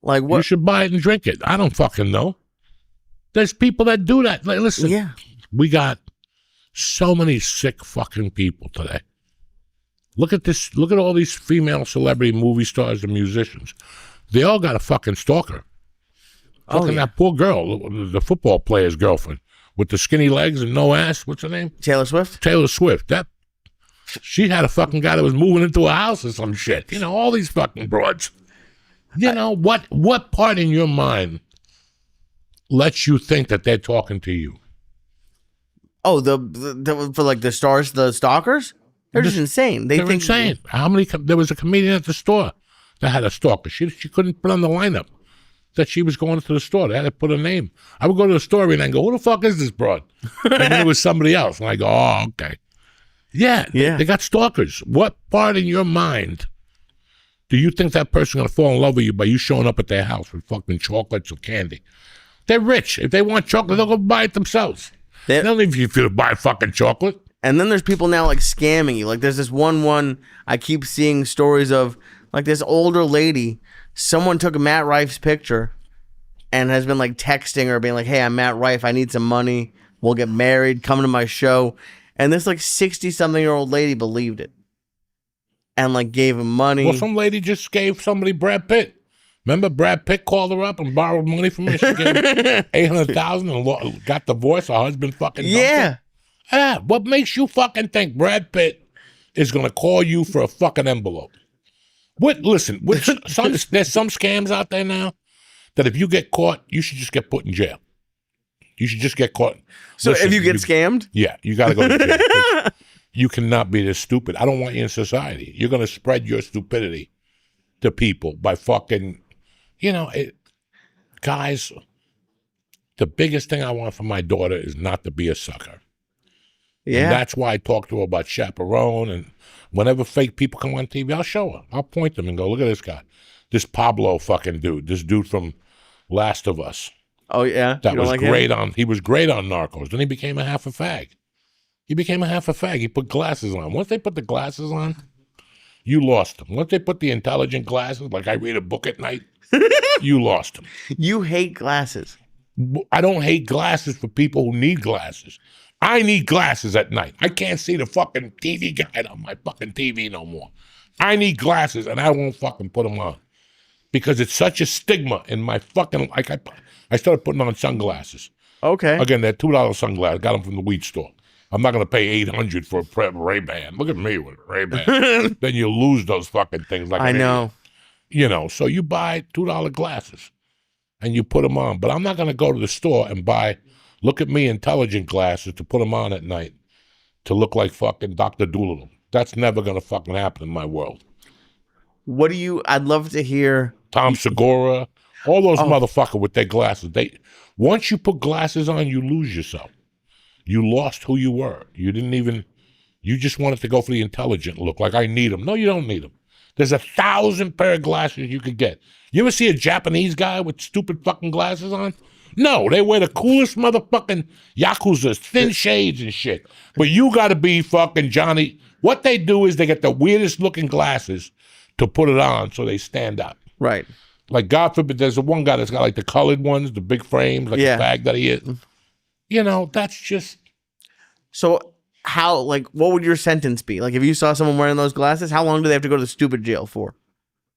Like what? You should buy it and drink it. I don't fucking know. There's people that do that. Like, listen, Yeah. we got so many sick fucking people today. Look at this. Look at all these female celebrity movie stars and musicians. They all got a fucking stalker. Fucking that poor girl, the football player's girlfriend with the skinny legs and no ass. What's her name? Taylor Swift. Taylor Swift. She had a fucking guy that was moving into a house or some shit. You know, all these fucking broads. You know, what part in your mind lets you think that they're talking to you? Oh, for like the stars, the stalkers. They're just insane. They're insane. How many? There was a comedian at the store that had a stalker. She couldn't put on the lineup that she was going to the store. They had to put a name. I would go to the store and go, who the fuck is this broad? And then it was somebody else. And I go, oh, okay. Yeah. They got stalkers. What part in your mind do you think that person's going to fall in love with you by you showing up at their house with fucking chocolates or candy? They're rich. If they want chocolate, they'll go buy it themselves. They don't need you to buy fucking chocolate. And then there's people now like scamming you. Like there's this one I keep seeing stories of, like this older lady. Someone took Matt Rife's picture and has been like texting her, being like, hey, I'm Matt Rife. I need some money. We'll get married. Come to my show. And this like 60-something-year-old lady believed it and like gave him money. Well, some lady just gave somebody Brad Pitt. Remember Brad Pitt called her up and borrowed money from her? She gave $800,000 and got divorced. Her husband fucking dumped her. Yeah. What makes you fucking think Brad Pitt is going to call you for a fucking envelope? There's some scams out there now that if you get caught, you should just get put in jail. You should just get caught. So if you get scammed? Yeah, you got to go to jail. You cannot be this stupid. I don't want you in society. You're going to spread your stupidity to people by fucking, guys, the biggest thing I want for my daughter is not to be a sucker. Yeah. And that's why I talk to her about chaperone, and whenever fake people come on TV, I'll show her. I'll point them and go, look at this guy. This Pablo fucking dude. This dude from Last of Us. Oh, yeah? That was like great him? He was great on Narcos. Then he became a half a fag. He put glasses on. Once they put the glasses on, you lost him. Once they put the intelligent glasses, like I read a book at night, you lost him. You hate glasses. I don't hate glasses for people who need glasses. I need glasses at night. I can't see the fucking TV guide on my fucking TV no more. I need glasses, and I won't fucking put them on because it's such a stigma in my fucking, like I started putting on sunglasses. Okay. Again, they're $2 sunglasses. Got them from the weed store. I'm not going to pay $800 for a Ray-Ban. Look at me with a Ray-Ban. Then you lose those fucking things. Like I know. So you buy $2 glasses, and you put them on. But I'm not going to go to the store and buy, look at me, intelligent glasses to put them on at night to look like fucking Dr. Doolittle. That's never going to fucking happen in my world. I'd love to hear. Tom Segura, all those motherfuckers with their glasses. Once you put glasses on, you lose yourself. You lost who you were. You just wanted to go for the intelligent look, like I need them. No, you don't need them. There's 1,000 pair of glasses you could get. You ever see a Japanese guy with stupid fucking glasses on? No, they wear the coolest motherfucking Yakuza, thin shades and shit. But you got to be fucking Johnny. What they do is they get the weirdest looking glasses to put it on so they stand up. Right. Like, God forbid, there's the one guy that's got like the colored ones, the big frames, like the fag that he is. You know, that's just. So how, like, what would your sentence be? Like, if you saw someone wearing those glasses, how long do they have to go to the stupid jail for?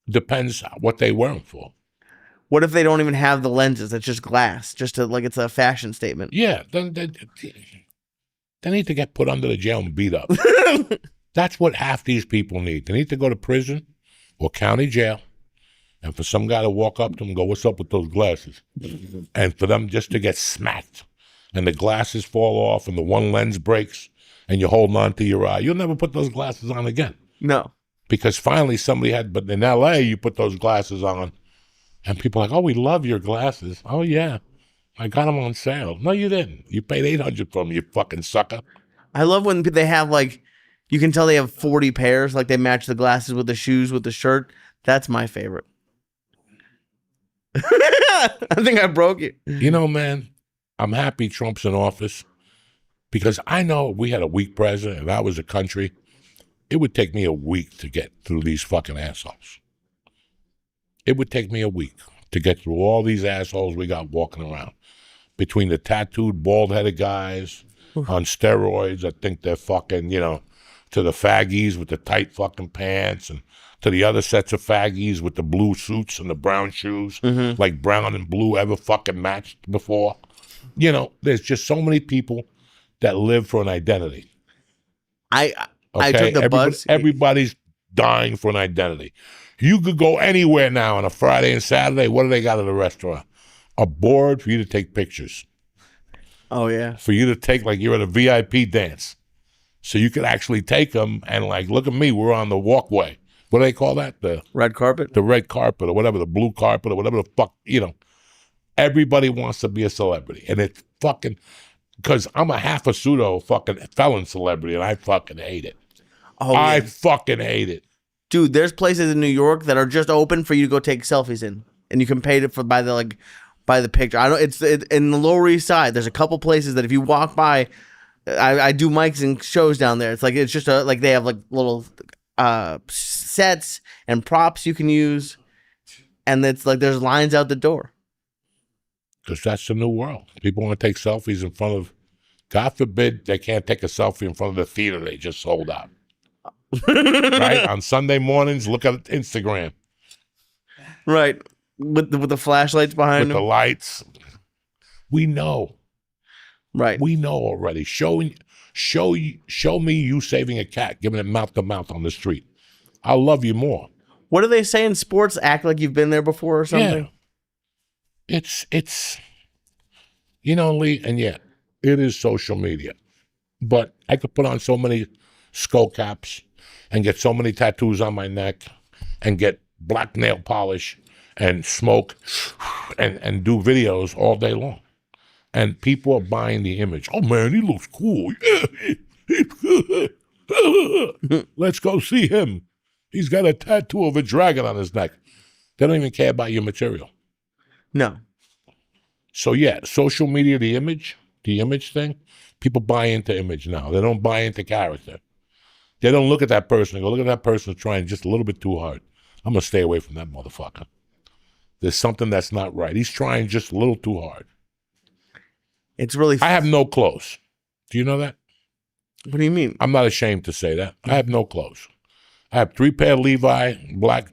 Depends what they wear them for. What if they don't even have the lenses? It's just glass, just to, like, it's a fashion statement. Yeah, then they need to get put under the jail and beat up. That's what half these people need. They need to go to prison or county jail, and for some guy to walk up to them and go, "What's up with those glasses?" And for them just to get smacked, and the glasses fall off, and the one lens breaks, and you're holding on to your eye. You'll never put those glasses on again. No. Because finally somebody had, but in L.A., you put those glasses on, and people are like, "Oh, we love your glasses." "Oh, yeah. I got them on sale." "No, you didn't. You paid $800 for them, you fucking sucker." I love when they have, like, you can tell they have 40 pairs, like they match the glasses with the shoes with the shirt. That's my favorite. I think I broke it. You know, man, I'm happy Trump's in office because I know if we had a weak president and that was a country, it would take me a week to get through these fucking assholes. It would take me a week to get through all these assholes we got walking around. Between the tattooed, bald-headed guys on steroids, I think they're fucking, you know, to the faggies with the tight fucking pants, and to the other sets of faggies with the blue suits and the brown shoes, like brown and blue ever fucking matched before. You know, there's just so many people that live for an identity. I took the bus. Everybody's dying for an identity. You could go anywhere now on a Friday and Saturday. What do they got at a restaurant? A board for you to take pictures. Oh, yeah. For you to take, like you're at a VIP dance. So you could actually take them and, like, look at me, we're on the walkway. What do they call that? The red carpet? The red carpet or whatever, the blue carpet or whatever the fuck, you know. Everybody wants to be a celebrity. And it's fucking, because I'm a half a pseudo fucking felon celebrity and I fucking hate it. Oh, I yeah. fucking hate it. Dude, there's places in New York that are just open for you to go take selfies in. And you can pay it for by the picture. I don't. It's in the Lower East Side. There's a couple places that if you walk by, I do mics and shows down there. It's like it's just like they have like little sets and props you can use, and it's like there's lines out the door. Because that's the new world. People want to take selfies in front of. God forbid they can't take a selfie in front of the theater they just sold out. Right on Sunday mornings, look at Instagram. Right. With the flashlights behind them. With the lights. We know. Right. We know already. Show me you saving a cat, giving it mouth to mouth on the street. I'll love you more. What do they say in sports? Act like you've been there before or something? Yeah. It's you know, Lee, and yeah, it is social media. But I could put on so many skull caps and get so many tattoos on my neck and get black nail polish and smoke and do videos all day long. And people are buying the image. "Oh, man, he looks cool. Let's go see him. He's got a tattoo of a dragon on his neck." They don't even care about your material. No. So, yeah, social media, the image thing, people buy into image now. They don't buy into character. They don't look at that person and go, "Look at that person trying just a little bit too hard. I'm going to stay away from that motherfucker. There's something that's not right. He's trying just a little too hard." It's really... I have no clothes. Do you know that? What do you mean? I'm not ashamed to say that. I have no clothes. I have 3 pair of Levi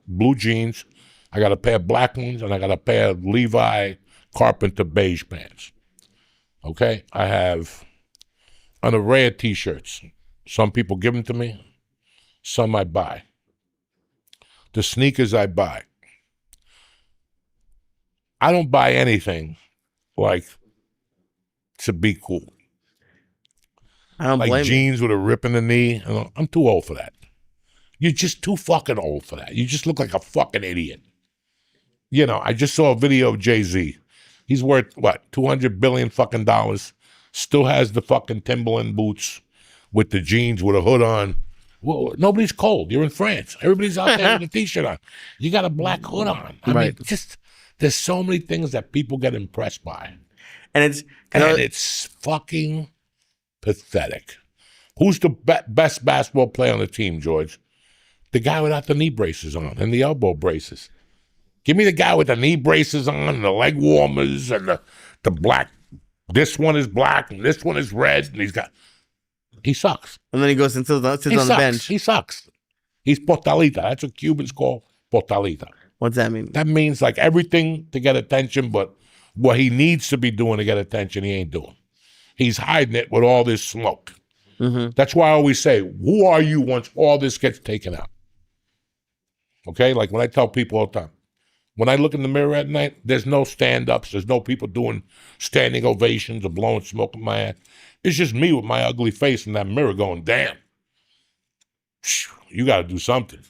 blue jeans. I got a pair of black ones, and I got a pair of Levi Carpenter beige pants. Okay? I have an array of T-shirts. Some people give them to me. Some I buy. The sneakers I buy. I don't buy anything like to be cool. I don't blame like you. jeans with a rip in the knee. I'm too old for that. You're just too fucking old for that. You just look like a fucking idiot. You know, I just saw a video of Jay-Z. He's worth, what, $200 billion fucking dollars. Still has the fucking Timberland boots with the jeans with a hood on. Well, nobody's cold. You're in France. Everybody's out there with a T-shirt on. You got a black hood on. I mean, just, there's so many things that people get impressed by. And it's And it's fucking pathetic. Who's the best basketball player on the team, George? The guy without the knee braces on and the elbow braces. Give me the guy with the knee braces on and the leg warmers and the black. This one is black and this one is red. And he sucks. and then he goes and sits on the bench. He sucks. He's portalita. That's what Cubans call portalita. What's that mean? That means like everything to get attention, but what he needs to be doing to get attention, he ain't doing. He's hiding it with all this smoke. Mm-hmm. That's why I always say, who are you once all this gets taken out? Okay? Like when I tell people all the time, when I look in the mirror at night, there's no stand-ups. There's no people doing standing ovations or blowing smoke in my ass. It's just me with my ugly face in that mirror going, damn, you got to do something.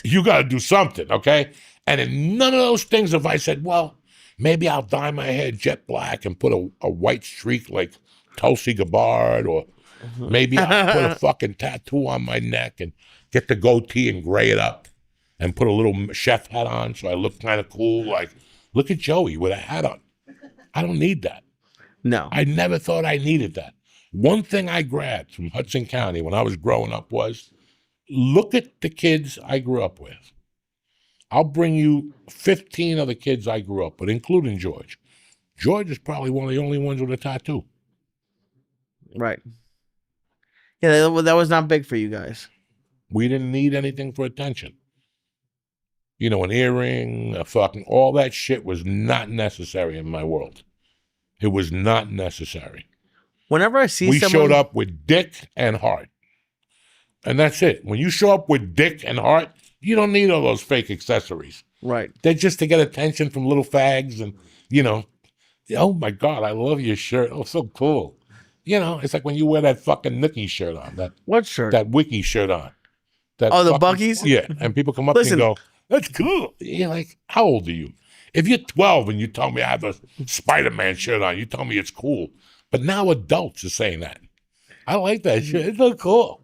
You got to do something, okay? And in none of those things have I said, well, maybe I'll dye my hair jet black and put a white streak like Tulsi Gabbard, or maybe I'll put a fucking tattoo on my neck and get the goatee and gray it up and put a little chef hat on so I look kind of cool. Like, look at Joey with a hat on. I don't need that. No. I never thought I needed that. One thing I grabbed from Hudson County when I was growing up was, look at the kids I grew up with. I'll bring you 15 of the kids I grew up with, including George. George is probably one of the only ones with a tattoo. Right. Yeah, that was not big for you guys. We didn't need anything for attention. You know, an earring, a fucking, all that shit was not necessary in my world. It was not necessary. Whenever I see we someone... showed up with dick and heart. And that's it. When you show up with dick and heart, you don't need all those fake accessories. Right. They're just to get attention from little fags and, you know, oh my God, I love your shirt. Oh, so cool. You know, it's like when you wear that fucking Nookie shirt on. What shirt? That Wiki shirt on. The Buckies? Yeah. And people come up to you and go, that's cool. You're like, how old are you? If you're 12 and you tell me I have a Spider-Man shirt on, you tell me it's cool. But now adults are saying that. I like that shit. It's so cool.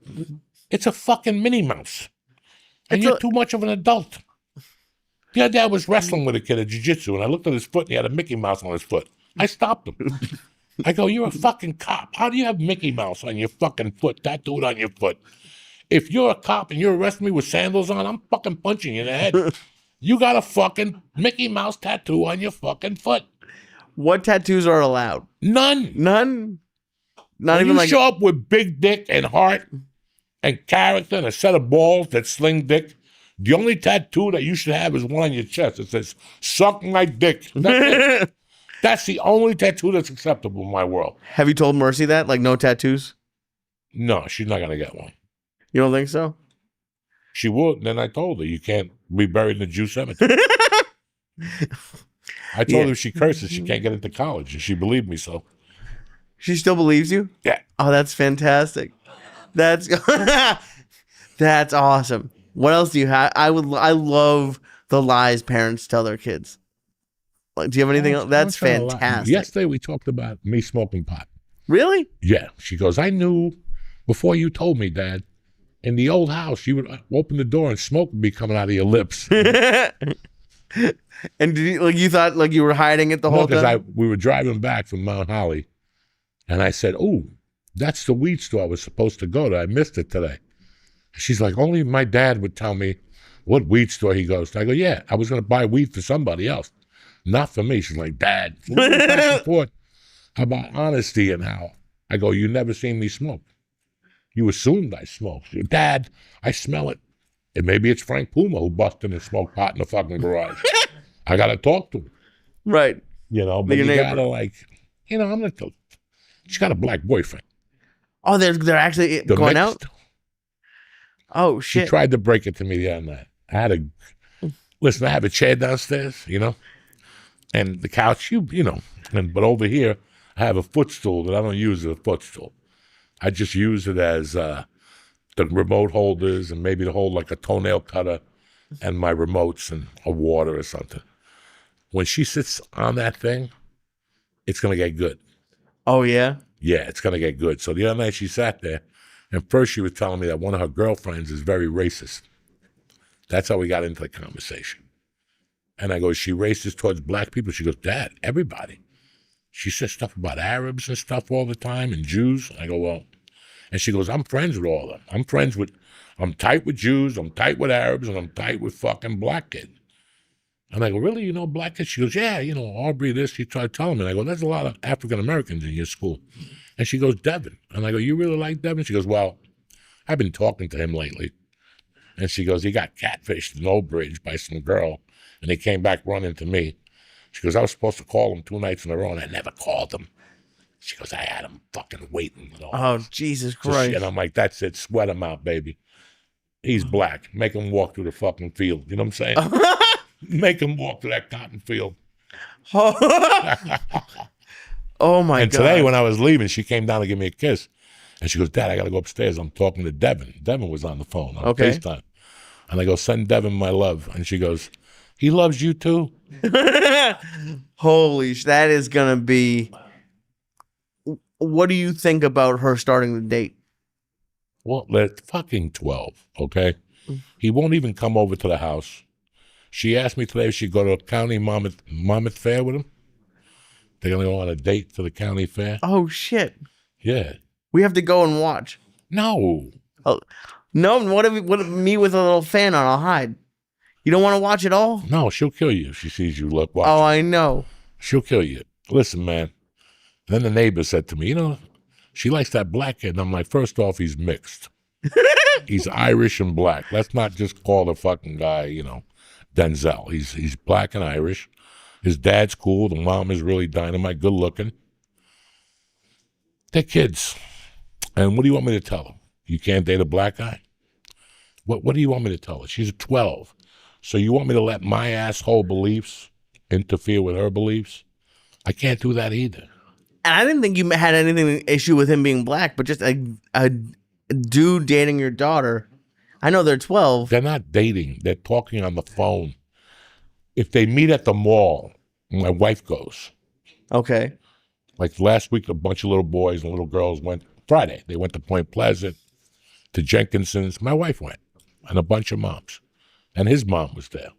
It's a fucking Minnie Mouse. And you're too much of an adult. The other day I was wrestling with a kid at jiu-jitsu, and I looked at his foot, and he had a Mickey Mouse on his foot. I stopped him. I go, you're a fucking cop. How do you have Mickey Mouse on your fucking foot, tattooed on your foot? If you're a cop and you're arresting me with sandals on, I'm fucking punching you in the head. You got a fucking Mickey Mouse tattoo on your fucking foot. What tattoos are allowed? None. None? Not when even you like... show up with big dick and heart and character and a set of balls that sling dick, the only tattoo that you should have is one on your chest. It says, suck my dick. That's it. That's the only tattoo that's acceptable in my world. Have you told Mercy that? Like, no tattoos? No, she's not going to get one. You don't think so? She would. Then I told her, you can't be buried in the Jew cemetery. I told her if she curses, she can't get into college. And she believed me, so. She still believes you? Yeah. Oh, that's fantastic. That's that's awesome. What else do you have? I love the lies parents tell their kids. Like, do you have anything else? That's fantastic. Yesterday we talked about me smoking pot. Really? Yeah. She goes, I knew before you told me, Dad, in the old house, you would open the door and smoke would be coming out of your lips. And did you thought like you were hiding it the whole time? Because we were driving back from Mount Holly, and I said, "Oh, that's the weed store I was supposed to go to. I missed it today." She's like, "Only my dad would tell me what weed store he goes to." I go, "Yeah, I was going to buy weed for somebody else, not for me." She's like, "Dad, support about honesty and how." I go, "You never seen me smoke. You assumed I smoked. Dad, I smell it. And maybe it's Frank Puma who busted and smoked pot in the fucking garage. I got to talk to him." Right. You know, but you got to I'm going to tell. She's got a black boyfriend. Oh, they're actually going out? Oh, shit. She tried to break it to me the other night. I have a chair downstairs, and the couch, but over here, I have a footstool that I don't use as a footstool. I just use it as the remote holders and maybe to hold like a toenail cutter and my remotes and a water or something. When she sits on that thing, it's going to get good. Oh, yeah? Yeah, it's going to get good. So the other night she sat there, and first she was telling me that one of her girlfriends is very racist. That's how we got into the conversation. And I go, "Is she racist towards black people?" She goes, "Dad, everybody." She says stuff about Arabs and stuff all the time and Jews. I go, well, and she goes, I'm friends with all of them. I'm tight with Jews, I'm tight with Arabs, and I'm tight with fucking black kids. And I go, really? You know black kids? She goes, yeah, you know, Aubrey this. She tried telling me. And I go, there's a lot of African Americans in your school. And she goes, Devin. And I go, you really like Devin? She goes, well, I've been talking to him lately. And she goes, he got catfished in Old Bridge by some girl, and he came back running to me. She goes, I was supposed to call him 2 nights in a row, and I never called him. She goes, I had him fucking waiting. You know? Oh, Jesus Christ. And I'm like, that's it. Sweat him out, baby. He's black. Make him walk through the fucking field. You know what I'm saying? Make him walk through that cotton field. Oh my God. And today when I was leaving, she came down to give me a kiss. And she goes, Dad, I got to go upstairs. I'm talking to Devin. Devin was on the phone on FaceTime. And I go, send Devin my love. And she goes, he loves you too? Holy that is going to be... What do you think about her starting the date? Well, they're fucking 12, okay? He won't even come over to the house. She asked me today if she'd go to a county Monmouth fair with him. They're going to go on a date to the county fair. Oh, shit. Yeah. We have to go and watch. No. Oh, no, what if me with a little fan on? I'll hide. You don't want to watch it all? No, she'll kill you if she sees you watching. Oh, I know. She'll kill you. Listen, man. Then the neighbor said to me, you know, she likes that black kid. And I'm like, first off, he's mixed. He's Irish and black. Let's not just call the fucking guy, you know, Denzel. He's black and Irish. His dad's cool. The mom is really dynamite, good looking. They're kids. And what do you want me to tell them? You can't date a black guy? What do you want me to tell her? She's 12. So you want me to let my asshole beliefs interfere with her beliefs? I can't do that either. And I didn't think you had anything issue with him being black, but just a dude dating your daughter. I know they're 12. They're not dating. They're talking on the phone. If they meet at the mall, my wife goes. Okay. Like last week, a bunch of little boys and little girls went, Friday, they went to Point Pleasant, to Jenkinson's. My wife went, and a bunch of moms. And his mom was there.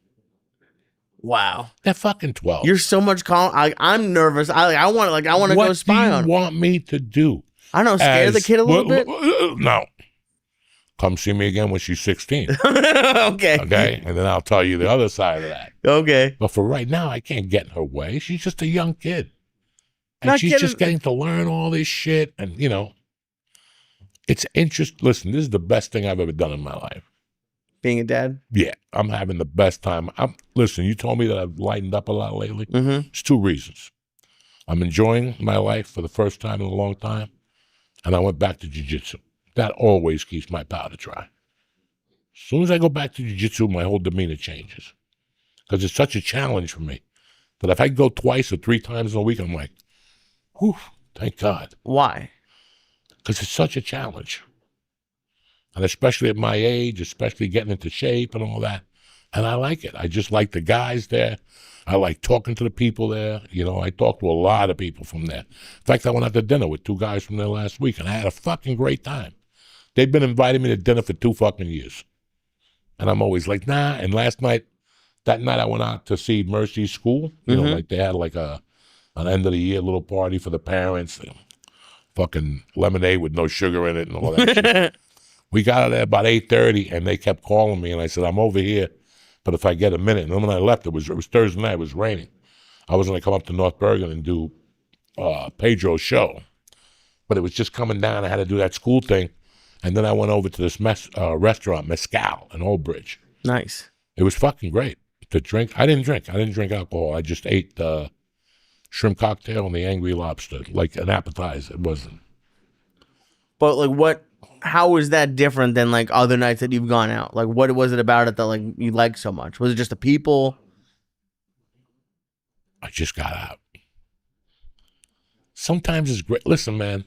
Wow. They're fucking 12. You're so much calm. I'm nervous. I want to go spy on What him. do you want me to do? I don't know, scare the kid a little bit? No. Come see me again when she's 16. Okay. Okay? And then I'll tell you the other side of that. Okay. But for right now, I can't get in her way. She's just a young kid. And Not she's kidding. just getting to learn all this shit. And, you know, it's interest. Listen, this is the best thing I've ever done in my life. Being a dad? Yeah, I'm having the best time. Listen, you told me that I've lightened up a lot lately. Mm-hmm. It's 2 reasons. I'm enjoying my life for the first time in a long time, and I went back to jiu-jitsu. That always keeps my powder dry. As soon as I go back to jiu-jitsu, my whole demeanor changes. Because it's such a challenge for me that if I go 2 or 3 times in a week, I'm like, whew, thank God. Why? Because it's such a challenge. And especially at my age, especially getting into shape and all that. And I like it. I just like the guys there. I like talking to the people there. You know, I talked to a lot of people from there. In fact, I went out to dinner with 2 guys from there last week, and I had a fucking great time. They've been inviting me to dinner for 2 fucking years. And I'm always like, nah. And that night I went out to see Mercy's school. You know, like they had like an end of the year little party for the parents. Fucking lemonade with no sugar in it and all that shit. We got out there about 8:30, and they kept calling me, and I said, I'm over here, but if I get a minute. And then when I left, it was Thursday night, it was raining. I was going to come up to North Bergen and do Pedro's show, but it was just coming down. I had to do that school thing, and then I went over to this restaurant, Mescal, in Old Bridge. Nice. It was fucking great to drink. I didn't drink alcohol. I just ate the shrimp cocktail and the Angry Lobster, like an appetizer. It wasn't. But like how is that different than like other nights that you've gone out? Like what was it about it that like you liked so much? Was it just the people? I just got out. Sometimes it's great. Listen, man,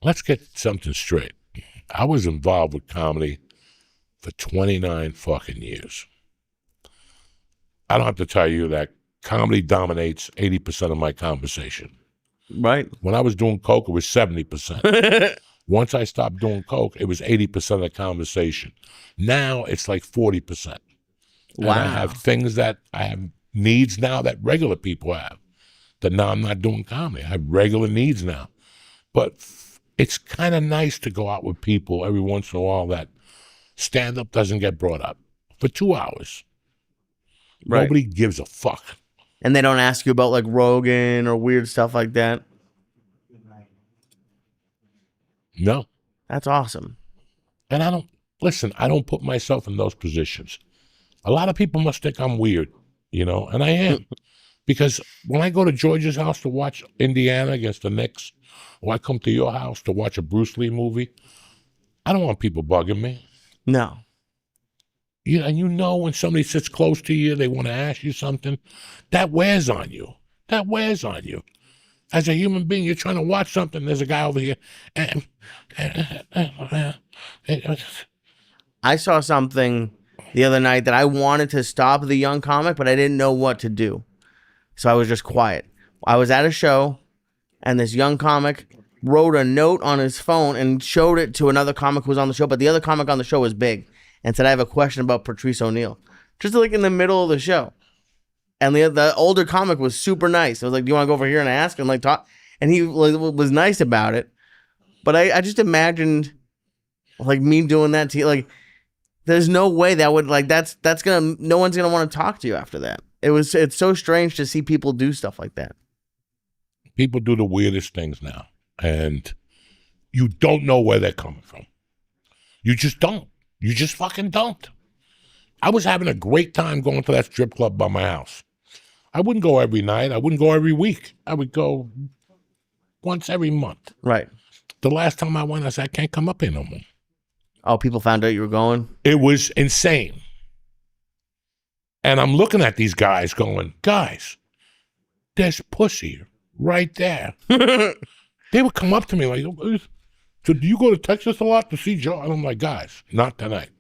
let's get something straight. I was involved with comedy for 29 fucking years. I don't have to tell you that comedy dominates 80% of my conversation. Right. When I was doing coke, it was 70%. Once I stopped doing coke, it was 80% of the conversation. Now it's like 40%. Wow. And I have things that I have needs now that regular people have. that now I'm not doing comedy. I have regular needs now. But it's kind of nice to go out with people every once in a while that stand-up doesn't get brought up for 2 hours. Right. Nobody gives a fuck. And they don't ask you about like Rogan or weird stuff like that. No. That's awesome. And I don't put myself in those positions. A lot of people must think I'm weird, and I am. Because when I go to George's house to watch Indiana against the Knicks, or I come to your house to watch a Bruce Lee movie, I don't want people bugging me. No. And when somebody sits close to you, they want to ask you something, that wears on you. That wears on you. As a human being, you're trying to watch something, there's a guy over here. I saw something the other night that I wanted to stop the young comic, but I didn't know what to do. So I was just quiet. I was at a show, and this young comic wrote a note on his phone and showed it to another comic who was on the show, but the other comic on the show was big, and said, I have a question about Patrice O'Neal. Just like in the middle of the show. And the older comic was super nice. I was like, do you want to go over here and ask and like talk? And he was nice about it. But I just imagined like me doing that to you. Like, there's no way that would like, no one's going to want to talk to you after that. It's so strange to see people do stuff like that. People do the weirdest things now. And you don't know where they're coming from. You just don't. You just fucking don't. I was having a great time going to that strip club by my house. I wouldn't go every night. I wouldn't go every week. I would go once every month. Right. The last time I went, I said, I can't come up here no more. Oh, people found out you were going? It was insane. And I'm looking at these guys going, guys, there's pussy right there. They would come up to me like, so do you go to Texas a lot to see Joe? And I'm like, guys, not tonight.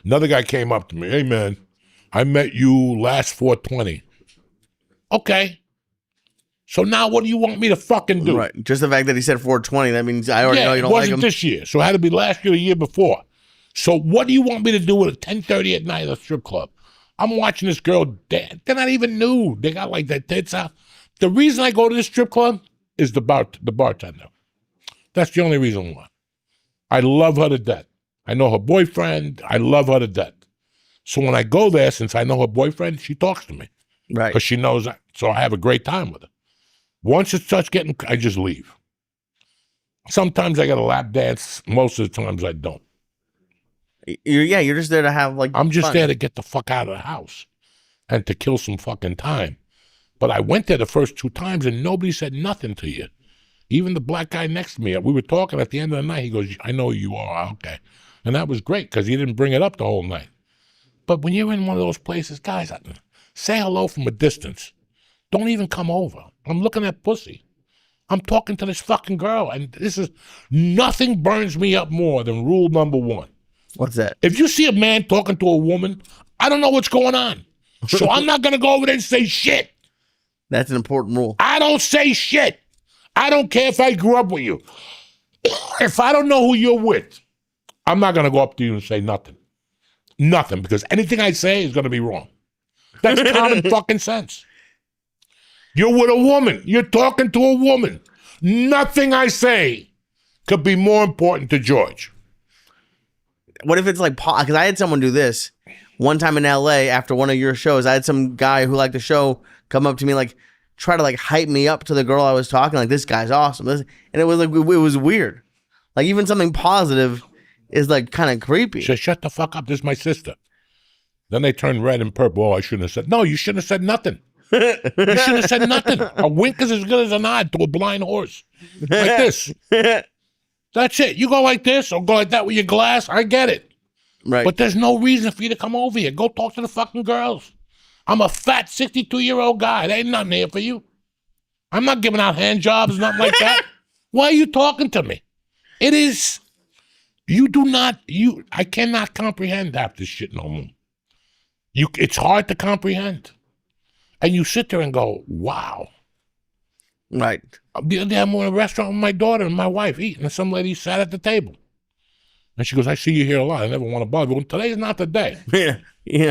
Another guy came up to me, hey man, I met you last 420. Okay. So now what do you want me to fucking do? Right. Just the fact that he said 420, that means I already know you don't like him. It wasn't this year, so it had to be last year or the year before. So what do you want me to do at 10:30 at night at a strip club? I'm watching this girl, they're not even nude. They got like their tits out. The reason I go to this strip club is the bartender. That's the only reason why. I love her to death. I know her boyfriend. I love her to death. So when I go there, since I know her boyfriend, she talks to me. Right. Because she knows that. So I have a great time with her. Once it starts getting, I just leave. Sometimes I got a lap dance. Most of the times I don't. You're just there to have like I'm just fun. there to get the fuck out of the house and to kill some fucking time. But I went there the first 2 times and nobody said nothing to you. Even the black guy next to me, we were talking at the end of the night. He goes, I know who you are. Okay. And that was great because he didn't bring it up the whole night. But when you're in one of those places, guys, say hello from a distance. Don't even come over. I'm looking at pussy. I'm talking to this fucking girl. And nothing burns me up more than rule number 1. What's that? If you see a man talking to a woman, I don't know what's going on. So I'm not going to go over there and say shit. That's an important rule. I don't say shit. I don't care if I grew up with you. If I don't know who you're with, I'm not going to go up to you and say nothing. Nothing, because anything I say is going to be wrong. That's common fucking sense. You're with a woman. You're talking to a woman. Nothing I say could be more important to George. What if it's like, because I had someone do this one time in LA after one of your shows. I had some guy who liked the show come up to me, like, try to like hype me up to the girl I was talking, like, this guy's awesome. And it was like, it was weird. Like, even something positive is like kind of creepy. She said, shut the fuck up. This is my sister. Then they turned red and purple. Oh, I shouldn't have said. No, you shouldn't have said nothing. You shouldn't have said nothing. A wink is as good as a nod to a blind horse. Like this. That's it. You go like this or go like that with your glass. I get it. Right. But there's no reason for you to come over here. Go talk to the fucking girls. I'm a fat 62-year-old guy. There ain't nothing here for you. I'm not giving out hand jobs, nothing like that. Why are you talking to me? It is, I cannot comprehend half this shit no more. It's hard to comprehend. And you sit there and go, wow. Right. The other day I'm in a restaurant with my daughter and my wife eating, and some lady sat at the table. And she goes, I see you here a lot. I never want to bother you. Well, today's not the day. Yeah.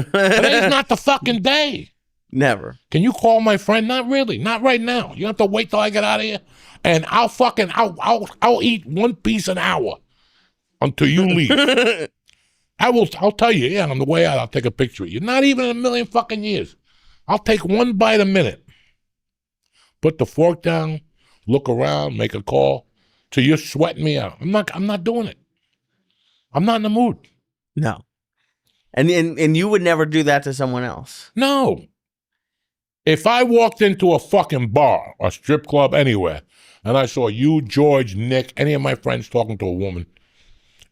Today's not the fucking day. Never. Can you call my friend? Not really. Not right now. You have to wait till I get out of here. And I'll eat one piece an hour until you leave. I'll tell you, yeah, on the way out, I'll take a picture of you. Not even in a million fucking years. I'll take one bite a minute. Put the fork down, look around, make a call till you're sweating me out. I'm not doing it. I'm not in the mood. No. And you would never do that to someone else. No. If I walked into a fucking bar or strip club anywhere and I saw you, George, Nick, any of my friends talking to a woman,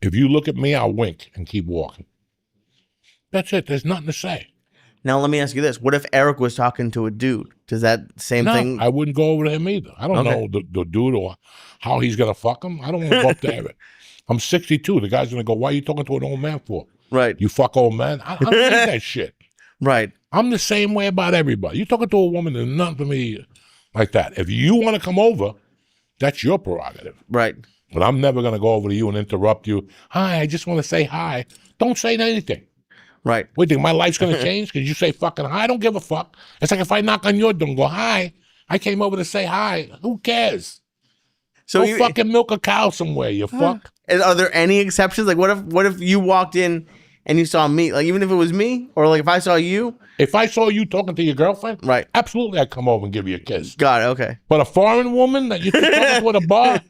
if you look at me, I'll wink and keep walking. That's it. There's nothing to say. Now, let me ask you this. What if Eric was talking to a dude? Does that same thing? No, I wouldn't go over to him either. I don't know the dude or how he's going to fuck him. I don't want to go up to Eric. I'm 62. The guy's going to go, why are you talking to an old man for? Right. You fuck old man? I don't need that shit. Right. I'm the same way about everybody. You talking to a woman, there's nothing to me like that. If you want to come over, that's your prerogative. Right. But I'm never going to go over to you and interrupt you. Hi, I just want to say hi. Don't say anything. Right. What, do you think my life's going to change because you say fucking hi? I don't give a fuck. It's like if I knock on your door and go, hi, I came over to say hi. Who cares? So go fucking milk a cow somewhere, you fuck. Are there any exceptions? Like, what if you walked in and you saw me? Like, even if it was me, or like if I saw you. If I saw you talking to your girlfriend, right? Absolutely, I'd come over and give you a kiss. Got it. Okay. But a foreign woman that you're talking to at a bar,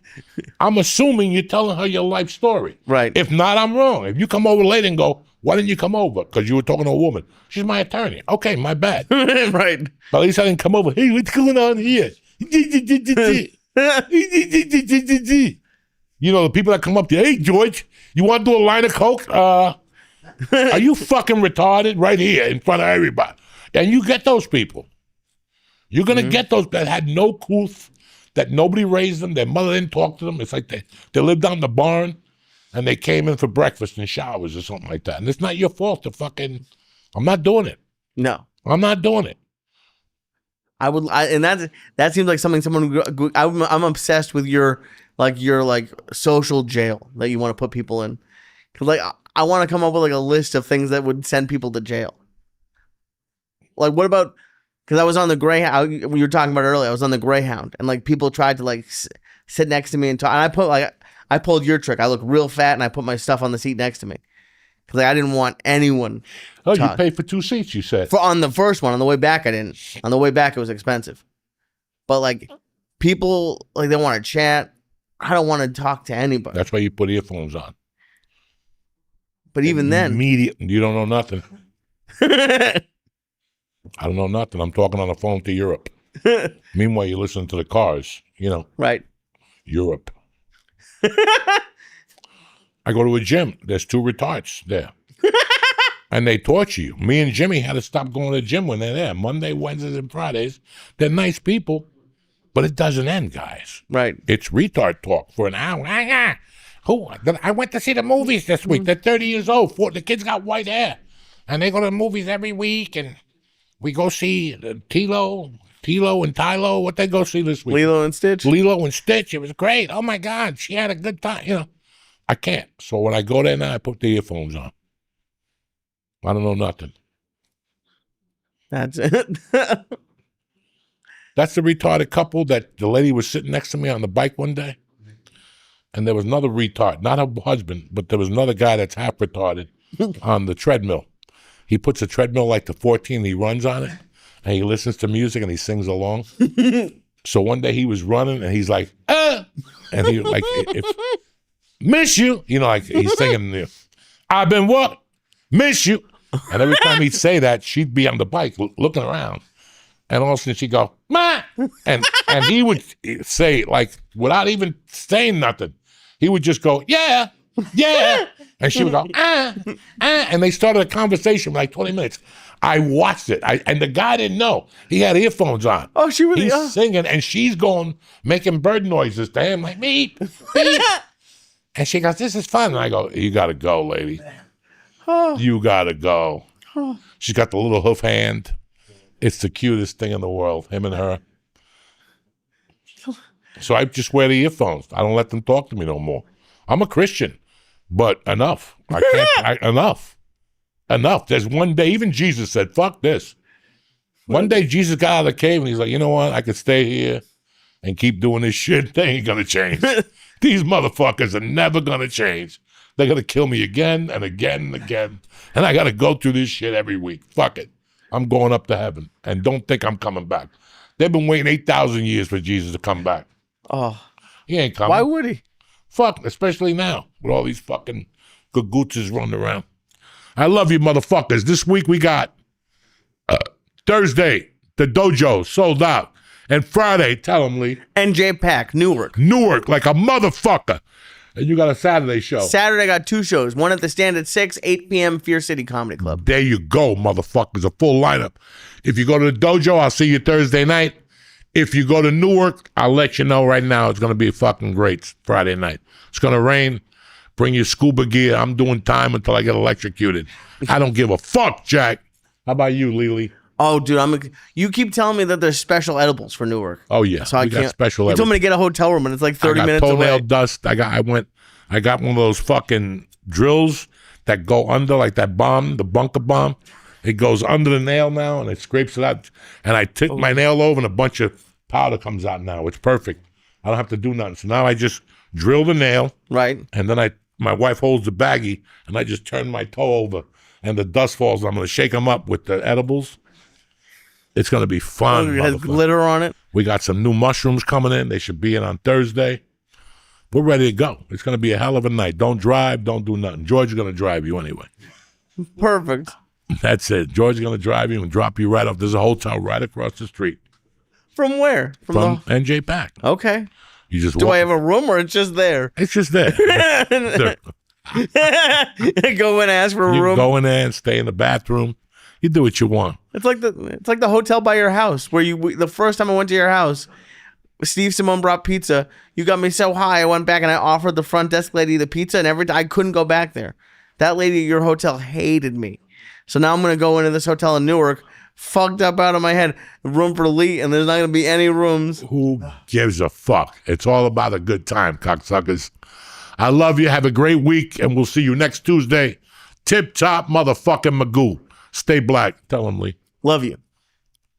I'm assuming you're telling her your life story. Right. If not, I'm wrong. If you come over later and go, why didn't you come over? Because you were talking to a woman. She's my attorney. Okay, my bad. Right. But at least I didn't come over. Hey, what's going on here? You know, the people that come up to you, hey, George, you want to do a line of coke? Are you fucking retarded? Right here in front of everybody. And you get those people. You're going to get those that had no couth, that nobody raised them, their mother didn't talk to them. It's like they lived down the barn and they came in for breakfast and showers or something like that. And it's not your fault to fucking, I'm not doing it. No. I'm not doing it. And that seems like something I'm obsessed with your social jail that you want to put people in. Cause like I want to come up with like a list of things that would send people to jail. Like what about? Because I was on the Greyhound. We were talking about earlier. I was on the Greyhound, and like people tried to like sit next to me and talk. And I pulled your trick. I look real fat, and I put my stuff on the seat next to me because like, I didn't want anyone. Oh, you paid for 2 seats, you said. On the first one, on the way back, I didn't. On the way back, it was expensive. But like people, like they want to chat. I don't want to talk to anybody. That's why you put earphones on. But even then, immediately, you don't know nothing. I don't know nothing. I'm talking on the phone to Europe. Meanwhile, you listen to the cars, you know. Right. Europe. I go to a gym. There's 2 retards there. And they torture you. Me and Jimmy had to stop going to the gym when they're there. Monday, Wednesdays, and Fridays. They're nice people, but it doesn't end, guys. Right. It's retard talk for an hour. I went to see the movies this week. They're 30 years old. The kids got white hair. And they go to the movies every week, and we go see Tilo and Tylo. What they go see this week? Lilo and Stitch. Lilo and Stitch. It was great. Oh my God, she had a good time. You know, I can't. So when I go there now, I put the earphones on. I don't know nothing. That's it. That's the retarded couple that the lady was sitting next to me on the bike one day, and there was another retard, not her husband, but there was another guy that's half retarded on the treadmill. He puts a treadmill like the 14, he runs on it, and he listens to music, and he sings along. So one day he was running, and he's like, and he like, miss you. You know, like he's singing, I've been what? Miss you. And every time he'd say that, she'd be on the bike looking around. And all of a sudden she'd go, Ma! And he would say, like, without even saying nothing, he would just go, yeah. And she would go, and they started a conversation for like 20 minutes. I watched it. And the guy didn't know. He had earphones on. Oh, she really? He's singing, and she's going, making bird noises to him, like, beep, beep. And she goes, this is fun. And I go, you got to go, lady. You got to go. She's got the little hoof hand. It's the cutest thing in the world, him and her. So I just wear the earphones. I don't let them talk to me no more. I'm a Christian, but enough. Enough. There's one day, even Jesus said, fuck this. One day Jesus got out of the cave and he's like, you know what? I could stay here and keep doing this shit. They ain't gonna change. These motherfuckers are never gonna change. They're gonna kill me again and again and again. And I gotta go through this shit every week. Fuck it. I'm going up to heaven. And don't think I'm coming back. They've been waiting 8,000 years for Jesus to come back. Oh, He ain't coming. why would he? Fuck, especially now with all these fucking gagootzes running around. I love you, motherfuckers. This week we got Thursday, the dojo sold out. And Friday, tell them, Lee. NJ Pack, Newark. Newark, like a motherfucker. And you got a Saturday show. Saturday, I got 2 shows. One at the Stand at 6, 8 p.m., Fear City Comedy Club. There you go, motherfuckers. A full lineup. If you go to the dojo, I'll see you Thursday night. If you go to Newark, I'll let you know right now. It's going to be fucking great Friday night. It's going to rain. Bring your scuba gear. I'm doing time until I get electrocuted. I don't give a fuck, Jack. How about you, Lily? Oh, dude, you keep telling me that there's special edibles for Newark. Oh yeah, so I got can't. special. You told me to get a hotel room, and it's like 30 I got minutes toenail away. dust. I got one of those fucking drills that go under, like that bomb, the bunker bomb. It goes under the nail now, and it scrapes it out. And I tick my nail over, and a bunch of powder comes out now. It's perfect. I don't have to do nothing. So now I just drill the nail, Right. and then my wife holds the baggie, and I just turn my toe over, and the dust falls. I'm going to shake them up with the edibles. It's going to be fun. It has glitter on it. We got some new mushrooms coming in. They should be in on Thursday. We're ready to go. It's going to be a hell of a night. Don't drive. Don't do nothing. George is going to drive you anyway. Perfect. That's it. George is going to drive you and drop you right off. There's a hotel right across the street. From where? From NJ Pack. Okay. You just Do walk. I have a room or it's just there? It's just there. Go and ask for a You room. go in there and stay in the bathroom. You do what you want. It's like the hotel by your house where the first time I went to your house, Steve Simone brought pizza. You got me so high, I went back and I offered the front desk lady the pizza, and I couldn't go back there. That lady at your hotel hated me. So now I'm gonna go into this hotel in Newark, fucked up out of my head, room for Lee, and there's not gonna be any rooms. Who gives a fuck? It's all about a good time, cocksuckers. I love you. Have a great week, and we'll see you next Tuesday. Tip top motherfucking Magoo. Stay black. Tell him, Lee. Love you.